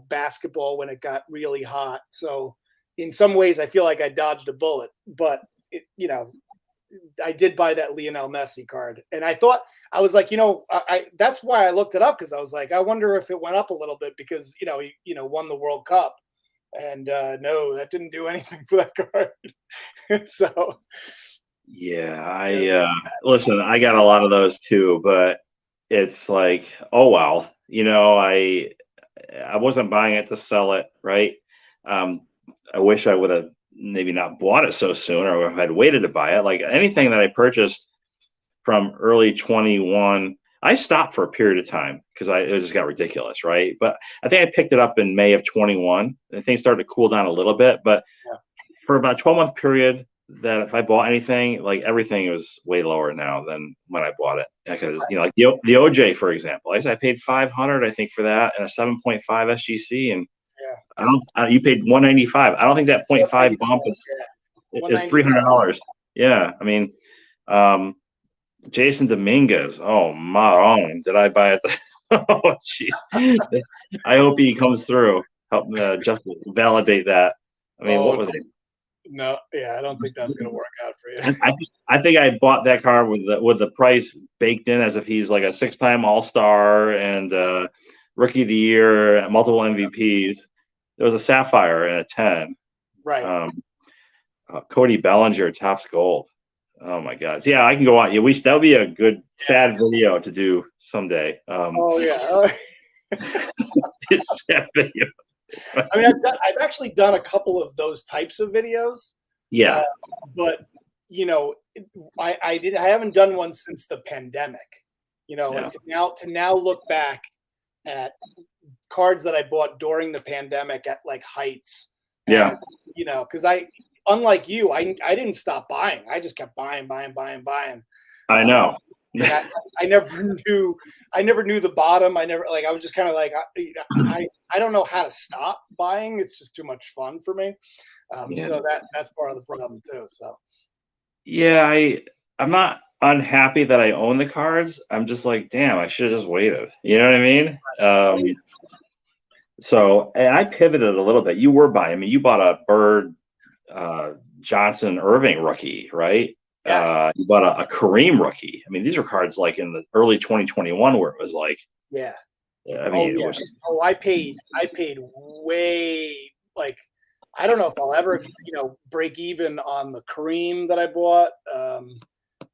Speaker 2: basketball when it got really hot. So in some ways, I feel like I dodged a bullet, but I did buy that Lionel Messi card, and I was like, that's why I looked it up because I was like, I wonder if it went up a little bit because he won the World Cup. And no, that didn't do anything for that card. So
Speaker 1: Yeah, I listen, I got a lot of those too, but it's like, oh well, I wasn't buying it to sell it, right? Um, I wish I would have maybe not bought it so soon, or if I'd waited to buy it. Like anything that I purchased from early 21, I stopped for a period of time because it just got ridiculous, right? But I think I picked it up in May of 21, and things started to cool down a little bit. But
Speaker 2: yeah.
Speaker 1: for about a 12-month period, that if I bought anything, like everything was way lower now than when I bought it. Because like the OJ, for example, I paid 500, I think, for that, and a 7.5 SGC, and
Speaker 2: yeah,
Speaker 1: you paid 195. I don't think that 0.5 bump is $300. Yeah, I mean, Jason Dominguez. Oh, Maron. Did I buy it? Oh, jeez. I hope he comes through. Help just validate that. I mean, what was it?
Speaker 2: No, yeah, I don't think that's going to work out for you.
Speaker 1: I think I bought that car with the price baked in as if he's like a 6-time All-Star and Rookie of the Year, multiple MVPs. There was a Sapphire and a 10.
Speaker 2: Right.
Speaker 1: Cody Bellinger, Topps Gold. Oh my God! Yeah, I can go on. Yeah, that would be a good sad video to do someday.
Speaker 2: Oh yeah,
Speaker 1: it's sad video.
Speaker 2: I mean, I've actually done a couple of those types of videos.
Speaker 1: Yeah,
Speaker 2: but I haven't done one since the pandemic. Like to now look back at cards that I bought during the pandemic at like heights.
Speaker 1: Yeah.
Speaker 2: And, because unlike you, I didn't stop buying. I just kept buying.
Speaker 1: I know.
Speaker 2: I never knew the bottom. I was just kind of like, I don't know how to stop buying. It's just too much fun for me. So that's part of the problem too. So
Speaker 1: yeah, I'm not unhappy that I own the cards. I'm just like, damn, I should have just waited. You know what I mean? So, and I pivoted a little bit. You were buying. I mean, you bought a Bird Johnson Irving rookie, right?
Speaker 2: Yes.
Speaker 1: You bought a Kareem rookie. I mean, these are cards like in the early 2021 where it was like,
Speaker 2: yeah.
Speaker 1: I mean,
Speaker 2: I paid way, like, I don't know if I'll ever, break even on the Kareem that I bought.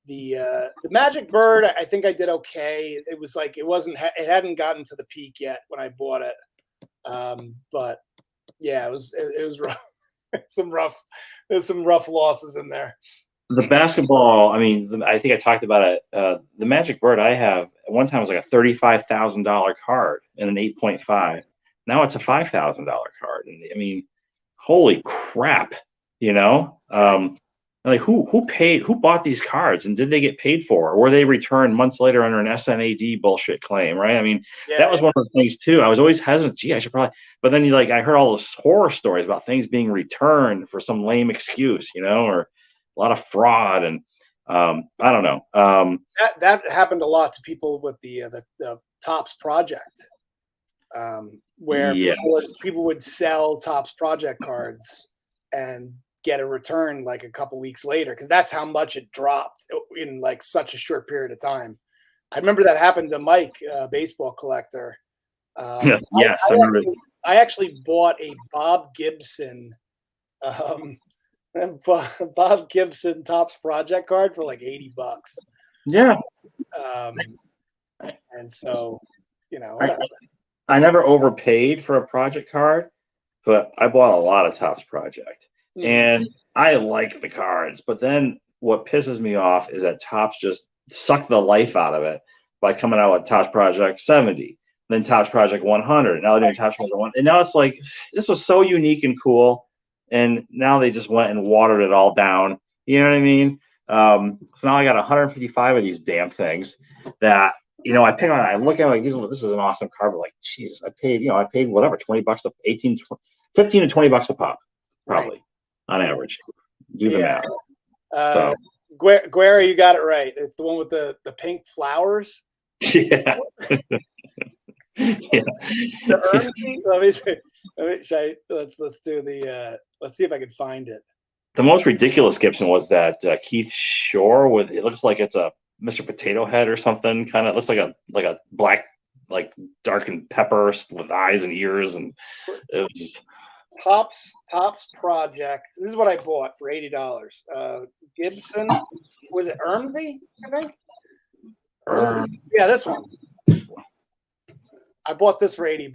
Speaker 2: The Magic Bird, I think I did okay. It was like it hadn't gotten to the peak yet when I bought it. But yeah, it was rough. There's some rough losses in there.
Speaker 1: The basketball, I mean, I think I talked about it. The Magic Bird I have at one time was like a $35,000 card and an 8.5. Now it's a $5,000 card. And I mean, holy crap, like who bought these cards and did they get paid for? Or were they returned months later under an SNAD bullshit claim, right? I mean, that was one of the things too. I was always hesitant. Gee, I should probably, but then I heard all those horror stories about things being returned for some lame excuse, or a lot of fraud and I don't know.
Speaker 2: That happened a lot to people with the Topps project, where people would sell Topps project cards and get a return like a couple weeks later because that's how much it dropped in like such a short period of time. I remember that happened to Mike, baseball collector.
Speaker 1: Yes, I remember.
Speaker 2: I actually bought a Bob Gibson And Bob Gibson Topps Project card for like $80.
Speaker 1: Yeah.
Speaker 2: Um, and so,
Speaker 1: I,
Speaker 2: whatever.
Speaker 1: I never overpaid for a project card, but I bought a lot of Topps Project,
Speaker 2: Mhm.
Speaker 1: and I like the cards. But then what pisses me off is that Topps just sucked the life out of it by coming out with Topps Project 70, then Topps Project 100. Now they're doing Topps Project 1, and now it's like this was so unique and cool, and now they just went and watered it all down. You know what I mean? So now I got 155 of these damn things that I pick on it. I look at it like this is an awesome card, but like, Jesus, I paid whatever, $20 to 18, 15 to $20 a pop,
Speaker 2: Right.
Speaker 1: probably on average. Do the
Speaker 2: Yeah.
Speaker 1: math. So
Speaker 2: Guerra, you got it right. It's the one with the pink flowers.
Speaker 1: yeah. Yeah.
Speaker 2: The Ermsey? Let's do the let's see if I can find it.
Speaker 1: The most ridiculous Gibson was that Keith Shore with it looks like it's a Mr. Potato Head or something. Kind of looks like a black, like darkened pepper with eyes and ears, and it was
Speaker 2: Topps Project. This is what I bought for $80. Gibson, was it Ermsey? I think. Yeah, this one. I bought this for $80.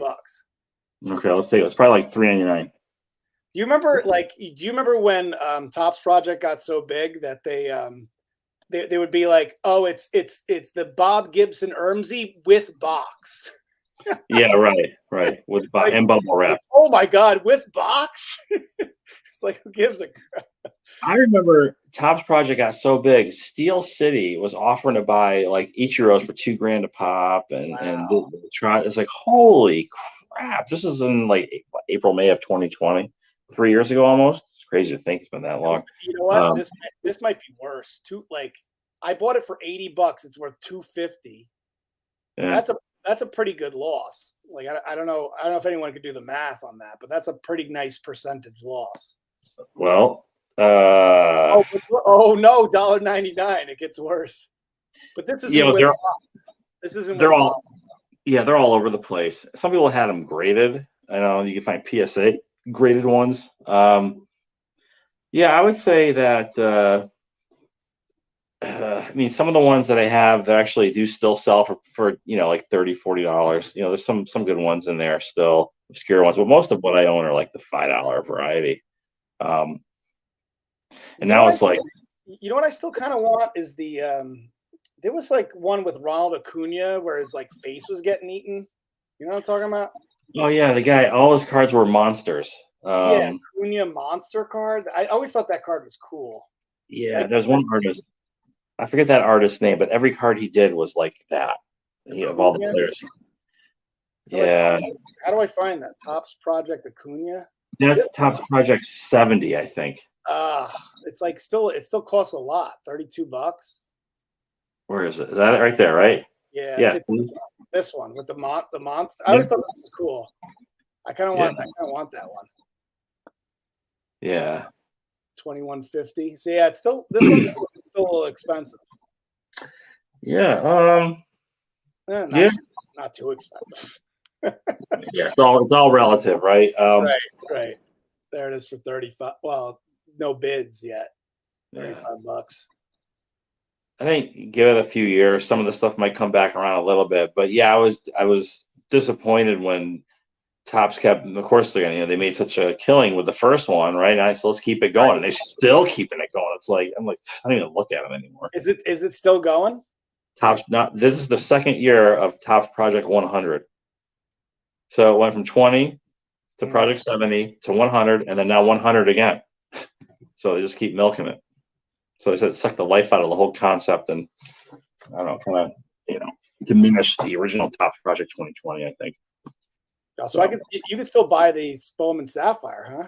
Speaker 1: Okay, let's take it. It's probably like $3.99.
Speaker 2: Do you remember? Do you remember when Topps Project got so big that they would be like, "Oh, it's the Bob Gibson Ermsey with box."
Speaker 1: Yeah, right. With and bubble wrap.
Speaker 2: Oh my God, with box? It's like, who gives a crap?
Speaker 1: I remember Topps Project got so big. Steel City was offering to buy like Ichiros for $2,000 a pop, and try. It's like, holy crap! This is in like April, May of 2020, 3 years ago almost. It's crazy to think it's been that long.
Speaker 2: You know what? This might be worse. I bought it for $80. It's worth $250.
Speaker 1: Yeah.
Speaker 2: That's a pretty good loss. Like I don't know if anyone could do the math on that, but that's a pretty nice percentage loss.
Speaker 1: Well,
Speaker 2: oh no, $1.99. It gets worse. But this isn't this isn't
Speaker 1: they're all they're all over the place. Some people had them graded. I know you can find PSA graded ones. Yeah, I would say that I mean, some of the ones that I have that actually do still sell for like $30, $40. There's some good ones in there still, obscure ones, but most of what I own are like the $5 variety. And now it's like,
Speaker 2: what I still kind of want is the there was like one with Ronald Acuna where his like face was getting eaten. You know what I'm talking about?
Speaker 1: Oh yeah, the guy, all his cards were monsters.
Speaker 2: Yeah, Acuna monster card. I always thought that card was cool.
Speaker 1: Yeah, there's one artist. I forget that artist's name, but every card he did was like that. Of all the players. Yeah.
Speaker 2: How do I find that? Topps Project Acuna?
Speaker 1: That's Topps Project 70, I think.
Speaker 2: It's like it still costs a lot. $32.
Speaker 1: Where is it? Is that it right there, right?
Speaker 2: Yeah. This one with the monster. I always thought this was cool. I kind of want that one.
Speaker 1: Yeah.
Speaker 2: 2150. So yeah, it's still this one's still a little expensive.
Speaker 1: Yeah.
Speaker 2: Not too expensive.
Speaker 1: Yeah, it's all relative, right?
Speaker 2: Right. There it is for 35. Well, no bids yet. $35.
Speaker 1: I think give it a few years, some of the stuff might come back around a little bit. But yeah, I was disappointed when Topps kept. Of course, they made such a killing with the first one, right? So let's keep it going, and they're still keeping it going. It's like I don't even look at them anymore.
Speaker 2: Is it still going?
Speaker 1: Topps this is the second year of Topps Project 100. So it went from 20 to Project 70 to 100, and then now 100 again. So they just keep milking it. So they said it sucked the life out of the whole concept, and I don't know, kind of diminish the original Topps Project 2020. I think.
Speaker 2: So you can still buy these Bowman Sapphire, huh?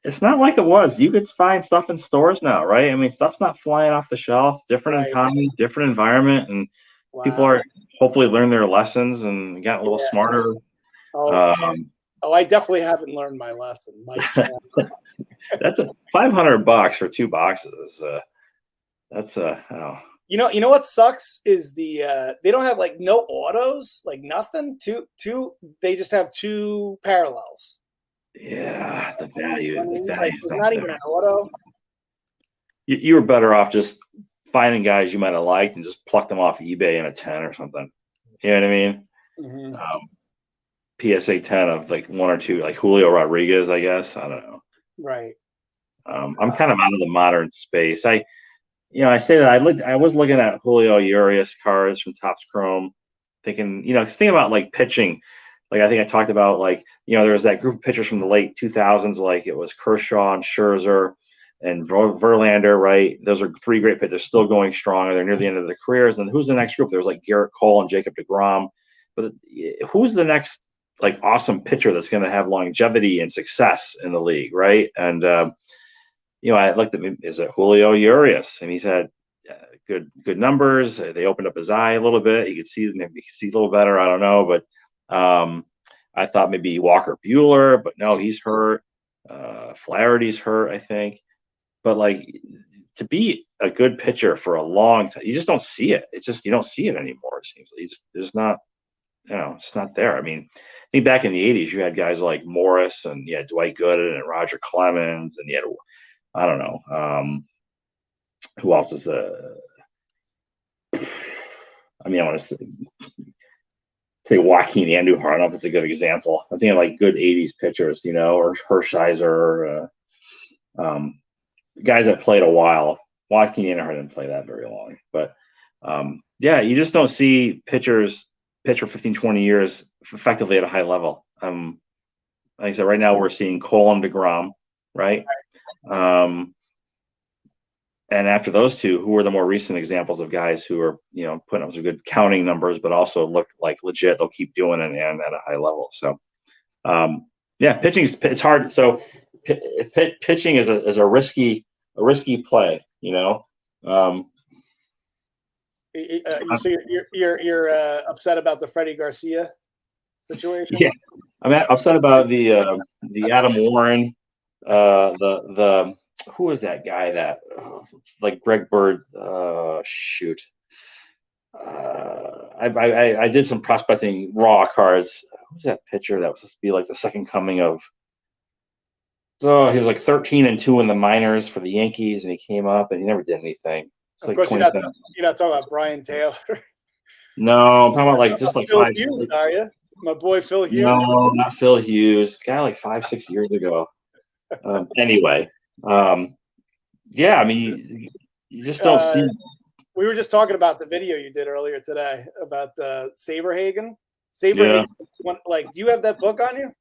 Speaker 1: It's not like it was. You could find stuff in stores now, right? I mean, stuff's not flying off the shelf. Different economy, different environment, and people are hopefully learn their lessons and got a little smarter.
Speaker 2: I definitely haven't learned my lesson.
Speaker 1: That's $500 for 2 boxes. That's
Speaker 2: You know what sucks is they don't have like no autos, like nothing. They just have 2 parallels.
Speaker 1: Yeah, the value,
Speaker 2: Like,
Speaker 1: is
Speaker 2: it's
Speaker 1: not
Speaker 2: not
Speaker 1: there.
Speaker 2: even an auto.
Speaker 1: You were better off just finding guys you might have liked and just pluck them off eBay in a 10 or something. You know what I mean?
Speaker 2: Mm-hmm.
Speaker 1: PSA 10 of like one or two, like Julio Rodriguez, I guess. I don't know.
Speaker 2: Right.
Speaker 1: I'm kind of out of the modern space. I say that I was looking at Julio Urias cards from Topps Chrome, thinking, think about like pitching. Like I think I talked about like, there was that group of pitchers from the late 2000s, like it was Kershaw and Scherzer and Verlander, right? Those are three great pitchers still going strong, and they're near the end of their careers. And who's the next group? There was like Garrett Cole and Jacob deGrom. But who's the next like awesome pitcher that's going to have longevity and success in the league, right? And I looked at him. Is it Julio Urias? And he's had good numbers. They opened up his eye a little bit. He could see, maybe he could see a little better. I don't know, but I thought maybe Walker Buehler, but no, he's hurt. Flaherty's hurt, I think. But like to be a good pitcher for a long time, you just don't see it. It's just you don't see it anymore. It seems like there's not, it's not there. I mean, I think back in the '80s, you had guys like Morris, and you had Dwight Gooden and Roger Clemens, and you had, I don't know, who else is the? I mean, I want to say Joaquin Andujar. I don't know if it's a good example. I'm thinking like good '80s pitchers, or Hershiser, guys that played a while. Joaquin Andujar didn't play that very long, but yeah, you just don't see pitchers pitch for 15, 20 years effectively at a high level. Like I said, right now we're seeing Cole and deGrom, right? And after those two, who are the more recent examples of guys who are, putting up some good counting numbers, but also look like legit, they'll keep doing it and at a high level. So, yeah, it's hard. So pitching is a risky play,
Speaker 2: So you're upset about the Freddie Garcia situation?
Speaker 1: Yeah, I'm upset about the Adam Warren, the who was that guy that like Greg Bird? Shoot, I did some prospecting raw cards. Who's that pitcher that was supposed to be like the second coming of? Oh, he was like 13-2 in the minors for the Yankees, and he came up and he never did anything. It's
Speaker 2: Of
Speaker 1: like
Speaker 2: course, you're not talking about Brian Taylor.
Speaker 1: No, I'm talking about like just like
Speaker 2: Phil Hughes, are you? My boy Phil Hughes.
Speaker 1: No, not Phil Hughes. This guy like 5-6 years ago. Anyway, yeah, I mean, you just don't see.
Speaker 2: We were just talking about the video you did earlier today about Saberhagen.
Speaker 1: Yeah.
Speaker 2: Like, do you have that book on you?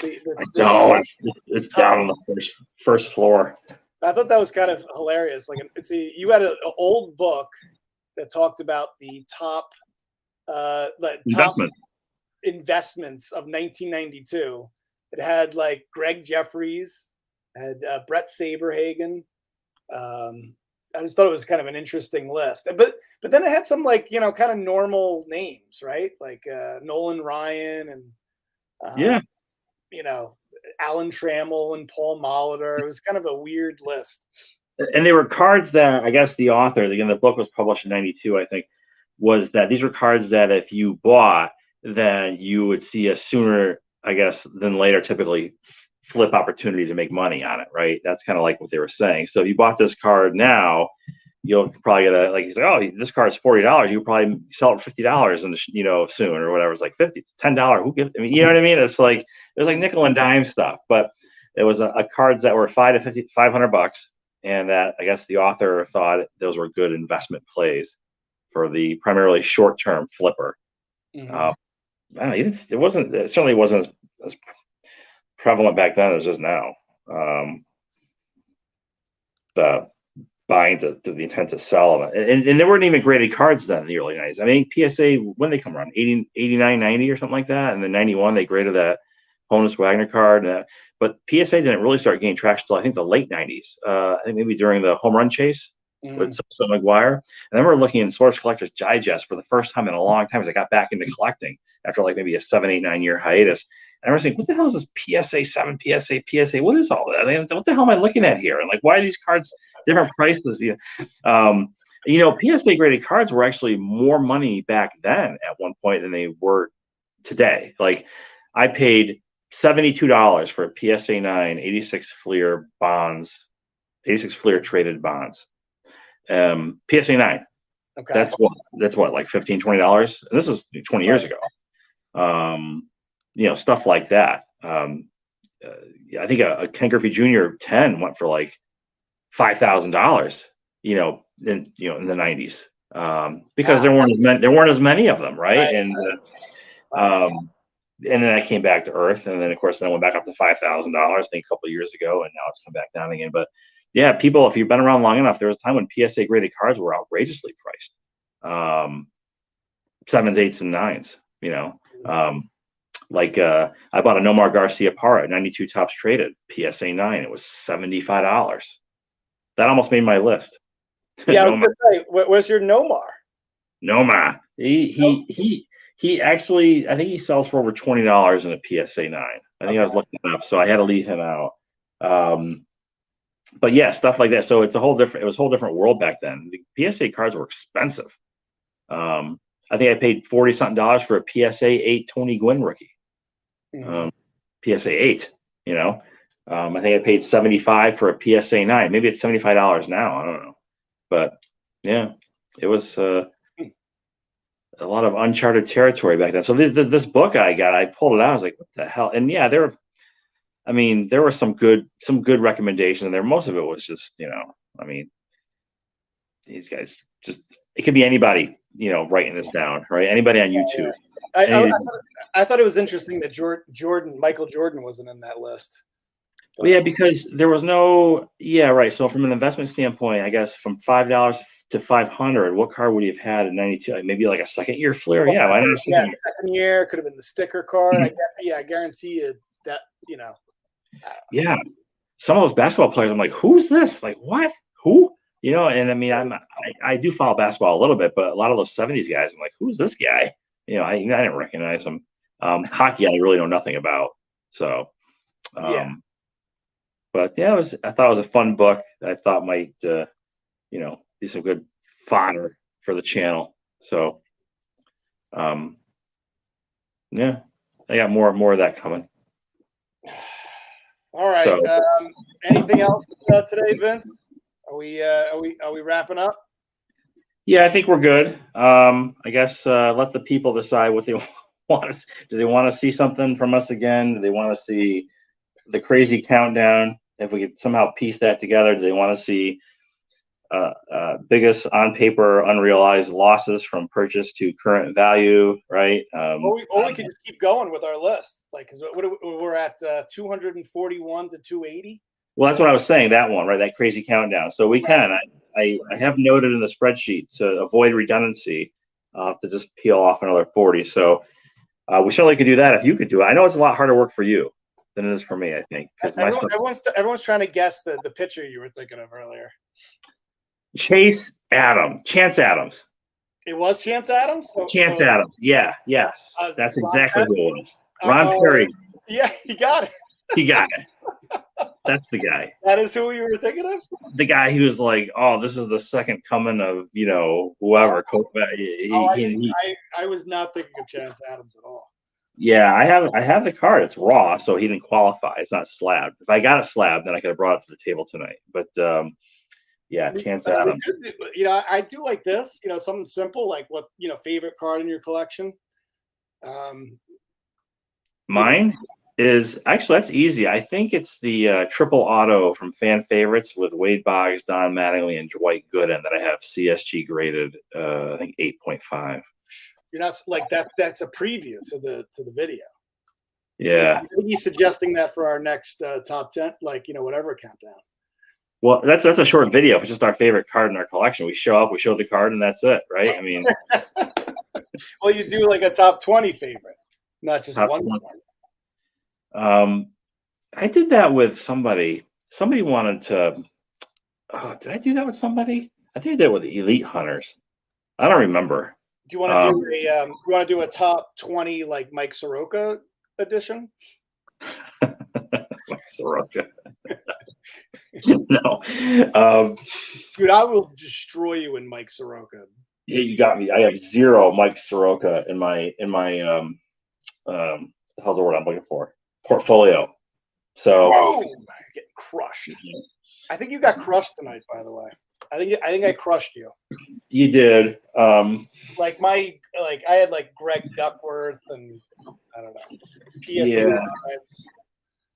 Speaker 1: I don't. It's down on the first floor.
Speaker 2: I thought that was kind of hilarious. Like, see, you had an old book that talked about the top investments of 1992. It had like Greg Jeffries, had Brett Saberhagen. I just thought it was kind of an interesting list, but then it had some like kind of normal names, right? Like Nolan Ryan and Alan Trammell and Paul Molitor. It was kind of a weird list.
Speaker 1: And they were cards that I guess the author, again, the book was published in '92, I think, was that these were cards that if you bought, then you would see a sooner, I guess, than later, typically flip opportunity to make money on it, right? That's kind of like what they were saying. So if you bought this card now, you'll probably get like he's like, oh, this card's $40. You probably sell it for $50 and soon or whatever. It's like $50, it's $10. Who gives? I mean, you know what I mean? It's like there's like nickel and dime stuff, but it was a cards that were $500, and that I guess the author thought those were good investment plays for the primarily short-term flipper. Mm-hmm. It certainly wasn't as prevalent back then as it is now. The buying to the intent to sell, and there weren't even graded cards then in the early 90s. I mean, PSA, when they come around, 89, 90 or something like that, and then 91 they graded that Honus Wagner card. But PSA didn't really start gaining traction until I think the late 90s. I think maybe during the home run chase with Sosa McGuire. And then we're looking in Sports Collectors Digest for the first time in a long time as I got back into collecting after like maybe a 7, 8, 9 year hiatus. And I was saying, what the hell is this PSA 7, PSA? What is all that? I mean, what the hell am I looking at here? And like, why are these cards different prices? PSA graded cards were actually more money back then at one point than they were today. Like I paid $72 for a PSA 9, 86 Fleer bonds, 86 Fleer traded bonds. PSA 9.
Speaker 2: Okay.
Speaker 1: That's what, like $15, $20? And this was 20 years ago. Stuff like that. I think a Ken Griffey Jr. 10 went for like $5,000, in the 90s. Because there weren't as many of them, right? And then I came back to earth, and then of course I went back up to $5,000, I think a couple of years ago, and now it's come back down again. But yeah, people, if you've been around long enough, there was a time when PSA graded cards were outrageously priced. 7s, 8s, and 9s. I bought a Nomar Garcia Parra, 92 tops traded, PSA 9. It was $75. That almost made my list.
Speaker 2: Yeah, I was gonna say, where's your Nomar?
Speaker 1: Nomar. He actually, I think he sells for over $20 in a PSA 9. I think I was looking it up, so I had to leave him out. But yeah, stuff like that. So it was a whole different world back then. The PSA cards were expensive. I think I paid $40-something for a PSA 8 Tony Gwynn rookie. PSA 8, I think I paid $75 for a PSA 9. Maybe it's $75 now. I don't know. But yeah, it was a lot of uncharted territory back then. So this book I pulled it out. I was like, what the hell? And yeah, there were some good recommendations in there. Most of it was just, these guys just, it could be anybody, writing this down, right? Anybody on YouTube.
Speaker 2: I thought it was interesting that Michael Jordan wasn't in that list.
Speaker 1: Well, yeah, because there was right. So from an investment standpoint, I guess from $5 to $500, what card would he have had in '92? Maybe like a second-year Fleer. Yeah, why not?
Speaker 2: Yeah, second year could have been the sticker card. I guarantee you that.
Speaker 1: Yeah, some of those basketball players, I'm like, who's this? Like, what? Who? And I do follow basketball a little bit, but a lot of those '70s guys, I'm like, who's this guy? I didn't recognize him. Hockey, I really know nothing about. So, but yeah, I thought it was a fun book. I thought might, be some good fodder for the channel. So, yeah, I got more of that coming.
Speaker 2: All right. So, anything else today, Vince? Are we wrapping up?
Speaker 1: Yeah, I think we're good. I guess let the people decide what they want. Do they want to see something from us again? Do they want to see the crazy countdown? If we could somehow piece that together, do they want to see biggest on paper unrealized losses from purchase to current value, right?
Speaker 2: Or we could just keep going with our list, because we're at 241 to 280.
Speaker 1: Well, that's what I was saying. That one, right? That crazy countdown. So we can. I have noted in the spreadsheet to avoid redundancy to just peel off another 40. So we surely could do that if you could do it. I know it's a lot harder work for you than it is for me, I think.
Speaker 2: Everyone's trying to guess the pitcher you were thinking of earlier.
Speaker 1: Chance Adams.
Speaker 2: It was Chance Adams?
Speaker 1: Chance Adams. Yeah. That's exactly who it was. Ron Perry.
Speaker 2: Yeah, he got it.
Speaker 1: He got it. That's the guy.
Speaker 2: That is who you were thinking of?
Speaker 1: The guy who was like, oh, this is the second coming of, whoever.
Speaker 2: I was not thinking of Chance Adams at all.
Speaker 1: Yeah, I have the card. It's raw, so he didn't qualify. It's not slabbed. If I got it slabbed, then I could have brought it to the table tonight. But yeah, Chance Adams.
Speaker 2: I do like this. Something simple, like what favorite card in your collection.
Speaker 1: Mine is actually, that's easy. I think it's the triple auto from Fan Favorites with Wade Boggs, Don Mattingly, and Dwight Gooden that I have CSG graded. I think 8.5.
Speaker 2: You're not like that. That's a preview to the video.
Speaker 1: Yeah.
Speaker 2: Maybe suggesting that for our next top 10, whatever countdown.
Speaker 1: Well, that's a short video. If it's just our favorite card in our collection, we show up, we show the card, and that's it, right? I mean,
Speaker 2: well, you do like a top 20 favorite, not just one.
Speaker 1: I did that with somebody. Somebody wanted to. Oh, did I do that with somebody? I think I did it with the Elite Hunters. I don't remember.
Speaker 2: Do you want to do a top 20 like Mike Soroka edition?
Speaker 1: Mike Soroka. No.
Speaker 2: Dude, I will destroy you in Mike Soroka.
Speaker 1: Yeah, you got me. I have 0 Mike Soroka in my the hell's the word I'm looking for? portfolio. So
Speaker 2: whoa, you're getting crushed. I think you got crushed tonight, by the way. I think I crushed you.
Speaker 1: You did.
Speaker 2: Like I had like Greg Duckworth and I don't know. PSA
Speaker 1: Yeah.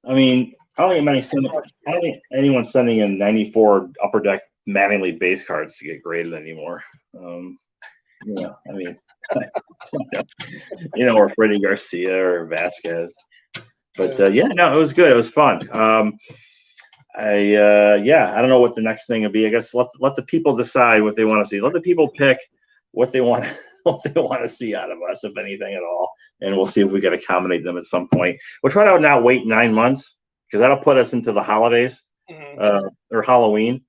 Speaker 1: I mean, I don't think anyone's sending in 94 Upper Deck Mattingly base cards to get graded anymore. Yeah, I mean, or Freddie Garcia or Vasquez. But yeah, no, it was good. It was fun. I don't know what the next thing would be. I guess let the people decide what they want to see. Let the people pick what they want to see out of us, if anything at all, and we'll see if we can accommodate them at some point. We'll try to not wait 9 months because that'll put us into the holidays or Halloween.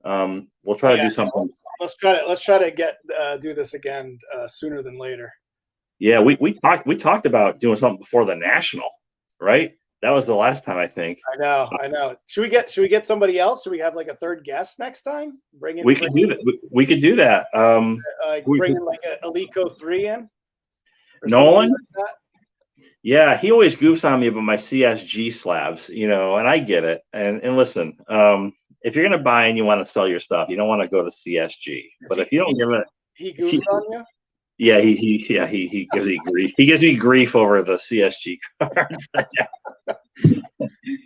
Speaker 1: We'll try to do something.
Speaker 2: Let's try to do this again sooner than later.
Speaker 1: Yeah, we talked about doing something before the National, right? That was the last time, I think.
Speaker 2: I know. Should we get somebody else? Should we have like a third guest next time?
Speaker 1: We could do that. We could do that.
Speaker 2: Bring in like a Alico 3 in.
Speaker 1: Nolan. Like yeah, he always goofs on me about my CSG slabs, and I get it. And listen, if you're gonna buy and you want to sell your stuff, you don't want to go to CSG. But if you don't give it,
Speaker 2: he goofs on you.
Speaker 1: Yeah, he gives me grief. He gives me grief over the CSG cards.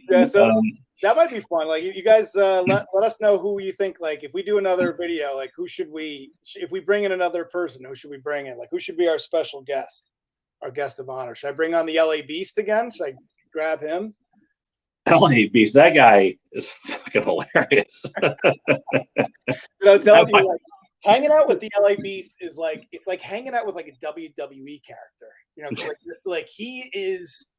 Speaker 2: Yeah, so that might be fun. Like, you guys let us know who you think. Like, if we do another video, like, if we bring in another person, who should we bring in? Like, who should be our special guest, our guest of honor? Should I bring on the LA Beast again? Should I grab him?
Speaker 1: LA Beast, that guy is fucking hilarious.
Speaker 2: I'm telling you, like, hanging out with the LA Beast is like, it's like hanging out with like a WWE character. Like he is.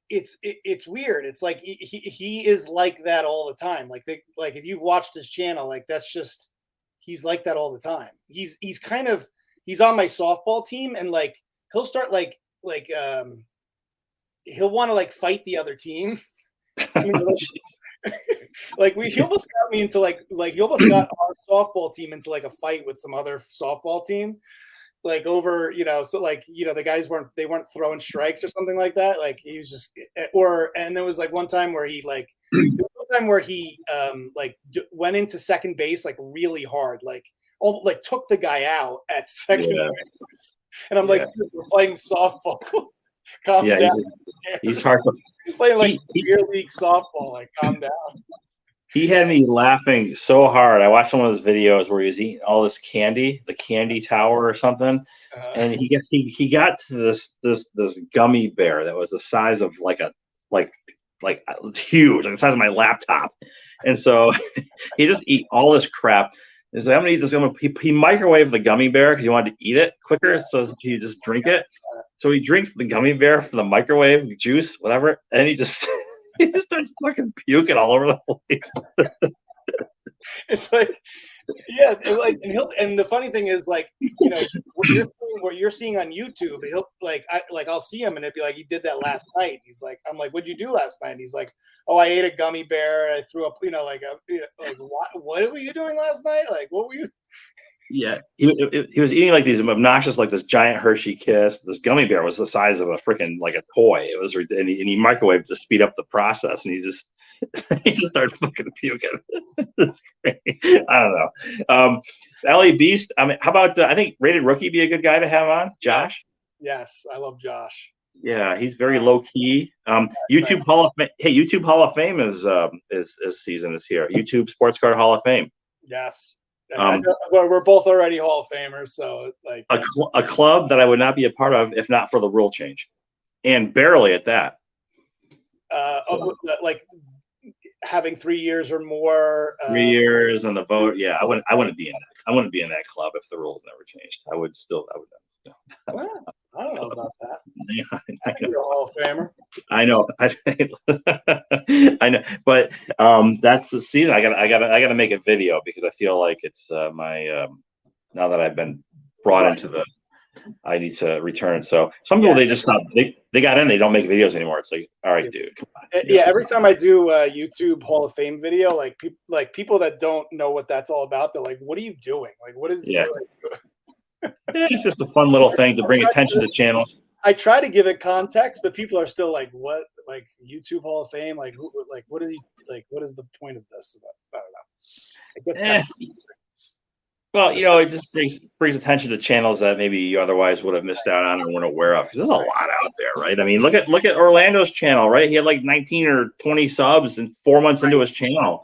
Speaker 2: It's weird. It's like he is like that all the time. Like if you've watched his channel, like that's just he's like that all the time. He's on my softball team, and like he'll start like he'll want to like fight the other team. Like he almost got me into like he almost got our softball team into like a fight with some other softball team. Like over, so like, the guys weren't throwing strikes or something like that. Like he was just, and there was like one time where he went into second base, like really hard, like took the guy out at second base. And I'm like, dude, we're playing softball. Calm down.
Speaker 1: He's hard.
Speaker 2: Playing like beer league softball. Like, calm down.
Speaker 1: He had me laughing so hard. I watched one of those videos where he was eating all this candy, the candy tower or something, and he got to this gummy bear that was the size of like huge, like the size of my laptop, and so he just eat all this crap. He's like, I'm gonna eat this gummy. He microwaved the gummy bear because he wanted to eat it quicker, so he just drink it. So he drinks the gummy bear from the microwave juice, whatever, and he just starts fucking puking all over the place.
Speaker 2: It's like, yeah, and the funny thing is, like, what you're seeing on YouTube, he'll I'll see him and it'd be like, he did that last night. He's like, I'm like, what'd you do last night? And he's like, oh, I ate a gummy bear. I threw up, what were you doing last night? Like, what were you?
Speaker 1: Yeah, he was eating like these obnoxious, like this giant Hershey Kiss. This gummy bear was the size of a freaking like a toy. It was, and he microwaved to speed up the process, and he just started fucking puking. I don't know. LA Beast. I mean, how about I think Rated Rookie be a good guy to have on? Josh.
Speaker 2: Yes, I love Josh.
Speaker 1: Yeah, he's very low key. YouTube Hall of Fame. Hey, YouTube Hall of Fame is season is here. YouTube Sports Card Hall of Fame.
Speaker 2: Yes. We're both already Hall of Famers, so like
Speaker 1: a club that I would not be a part of if not for the rule change, and barely at that.
Speaker 2: Like having 3 years or more.
Speaker 1: 3 years on the vote. Yeah, I wouldn't be in that. I wouldn't be in that club if the rules never changed. I would.
Speaker 2: Well, I don't know about that. I think you're a Hall of Famer.
Speaker 1: I know. I know. But that's the season. I gotta make a video because I feel like it's my now that I've been brought into the, I need to return. So some people they just stop. They got in. They don't make videos anymore. It's like, all right, dude, come on.
Speaker 2: Yeah. Every time I do a YouTube Hall of Fame video, like people that don't know what that's all about, they're like, "What are you doing? Like, what is?"
Speaker 1: Yeah. It's just a fun little thing to bring attention to channels.
Speaker 2: I try to give it context, but people are still like, "What like YouTube Hall of Fame? Like, what is he like? What is the point of this? I don't know. It gets kind of
Speaker 1: well, it just brings attention to channels that maybe you otherwise would have missed out on or weren't aware of. Because there's a lot out there, right? I mean, look at Orlando's channel, right? He had like 19 or 20 subs and 4 months into his channel,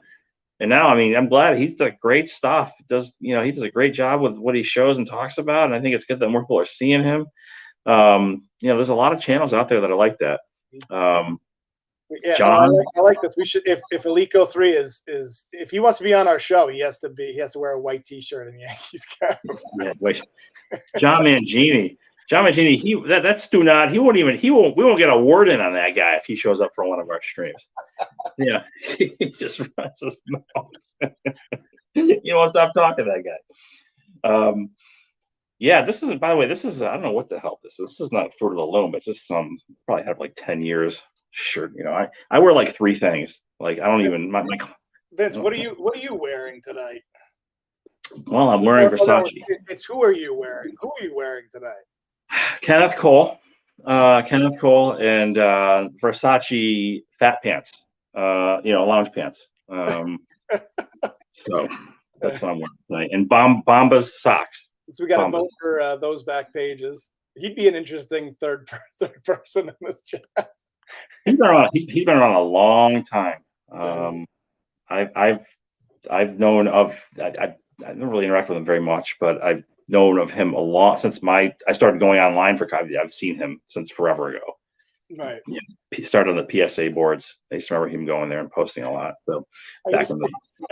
Speaker 1: and now, I mean, I'm glad he's done great stuff. He does a great job with what he shows and talks about, and I think it's good that more people are seeing him. There's a lot of channels out there that are like that.
Speaker 2: Yeah,
Speaker 1: John,
Speaker 2: I like this. We should, if Alico 3 is if he wants to be on our show, he has to wear a white T-shirt and Yankees cap.
Speaker 1: Yeah, wait. John Mangini, we won't get a word in on that guy if he shows up for one of our streams. Yeah, he just runs his mouth. You won't stop talking to that guy. Yeah, this isn't. By the way, this is. I don't know what the hell this is. This is not Fruit of the Loom, but this is probably have like 10 years. Sure, I wear like 3 things. Like I don't even.
Speaker 2: Vince, what are you wearing tonight?
Speaker 1: Well, I'm wearing Versace.
Speaker 2: It's who are you wearing? Who are you wearing tonight?
Speaker 1: Kenneth Cole, and Versace fat pants. Lounge pants. So that's what I'm wearing tonight. And Bombas socks.
Speaker 2: So we got to vote for those back pages. He'd be an interesting third person in this chat.
Speaker 1: He's been around a long time. I've known of. I don't really interact with him very much, but I've known of him a lot since I started going online for comedy. I've seen him since forever ago.
Speaker 2: Right.
Speaker 1: Yeah, he started on the PSA boards. I used to remember him going there and posting a lot. So
Speaker 2: I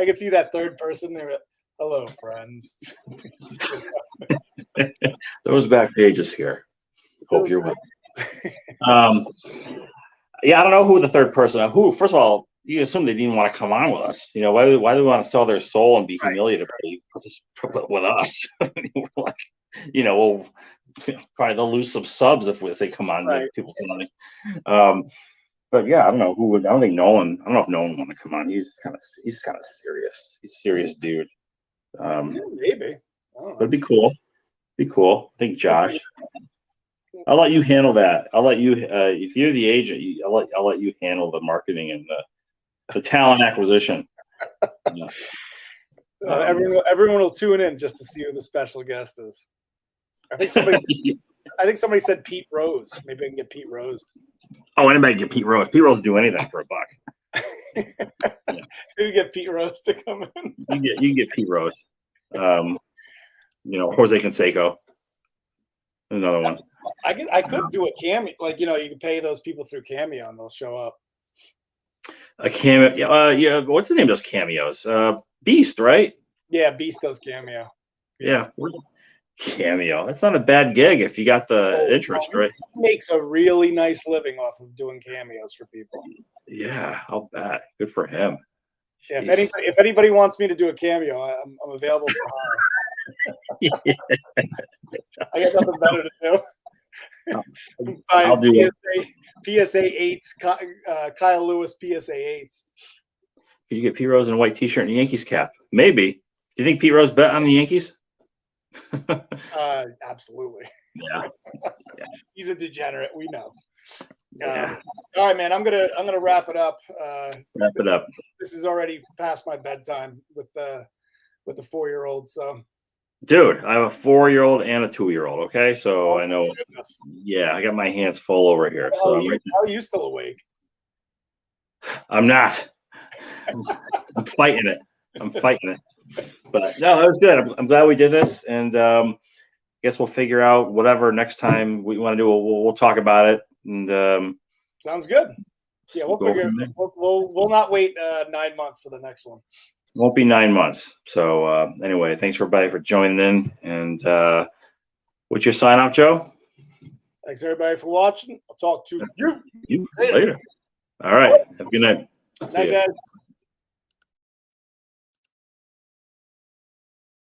Speaker 2: can see that third person there. Hello, friends.
Speaker 1: Those back pages here. Hope you're well. Yeah, I don't know who the third person. Who? First of all, you assume they didn't want to come on with us. Why do they want to sell their soul and be humiliated with us? We're like, we'll probably they'll lose some subs if they come on. Right. People come on. But yeah, I don't know who would. I don't think Nolan. I don't know if Nolan want to come on. He's kind of serious. He's a serious dude.
Speaker 2: Maybe.
Speaker 1: That'd be cool. I think Josh. I'll let you handle that. I'll let you. If you're the agent, I'll let you handle the marketing and the talent acquisition. Yeah.
Speaker 2: Everyone will tune in just to see who the special guest is. I think somebody said Pete Rose. Maybe I can get Pete Rose.
Speaker 1: Oh, anybody can get Pete Rose. Pete Rose will do anything for $1.
Speaker 2: Yeah. You get Pete Rose to come in.
Speaker 1: You can get Pete Rose. Jose Canseco. Another one.
Speaker 2: I could do a cameo. Like, you can pay those people through Cameo and they'll show up.
Speaker 1: A cameo. Yeah. What's the name of those cameos? Beast, right?
Speaker 2: Yeah, Beast does Cameo.
Speaker 1: Yeah. Cameo. That's not a bad gig if you got the interest, right?
Speaker 2: He makes a really nice living off of doing cameos for people.
Speaker 1: Yeah, I'll bet. Good for him.
Speaker 2: Yeah, if anybody wants me to do a cameo, I'm available for hire.
Speaker 1: Yeah.
Speaker 2: I got nothing better to do.
Speaker 1: I'll do
Speaker 2: PSA 8s, Kyle Lewis PSA 8s.
Speaker 1: Could you get Pete Rose in a white T-shirt and a Yankees cap? Maybe. Do you think Pete Rose bet on the Yankees?
Speaker 2: Absolutely.
Speaker 1: Yeah.
Speaker 2: He's a degenerate. We know.
Speaker 1: Yeah.
Speaker 2: All right, man. I'm gonna wrap it up.
Speaker 1: Wrap it up.
Speaker 2: This is already past my bedtime with the 4-year-old. So.
Speaker 1: Dude, I have a 4-year-old and a 2-year-old. Okay, so I know. Goodness. Yeah, I got my hands full over here.
Speaker 2: How are you still awake?
Speaker 1: I'm not. I'm fighting it. But no, that was good. I'm glad we did this, and I guess we'll figure out whatever next time we want to do. We'll talk about it. And
Speaker 2: sounds good. Yeah, we'll figure. We'll not wait 9 months for the next one.
Speaker 1: Won't be 9 months. So anyway, thanks everybody for joining in. And what's your sign off, Joe?
Speaker 2: Thanks everybody for watching. I'll talk to you
Speaker 1: later. All right. Have a good night.
Speaker 2: Night, guys.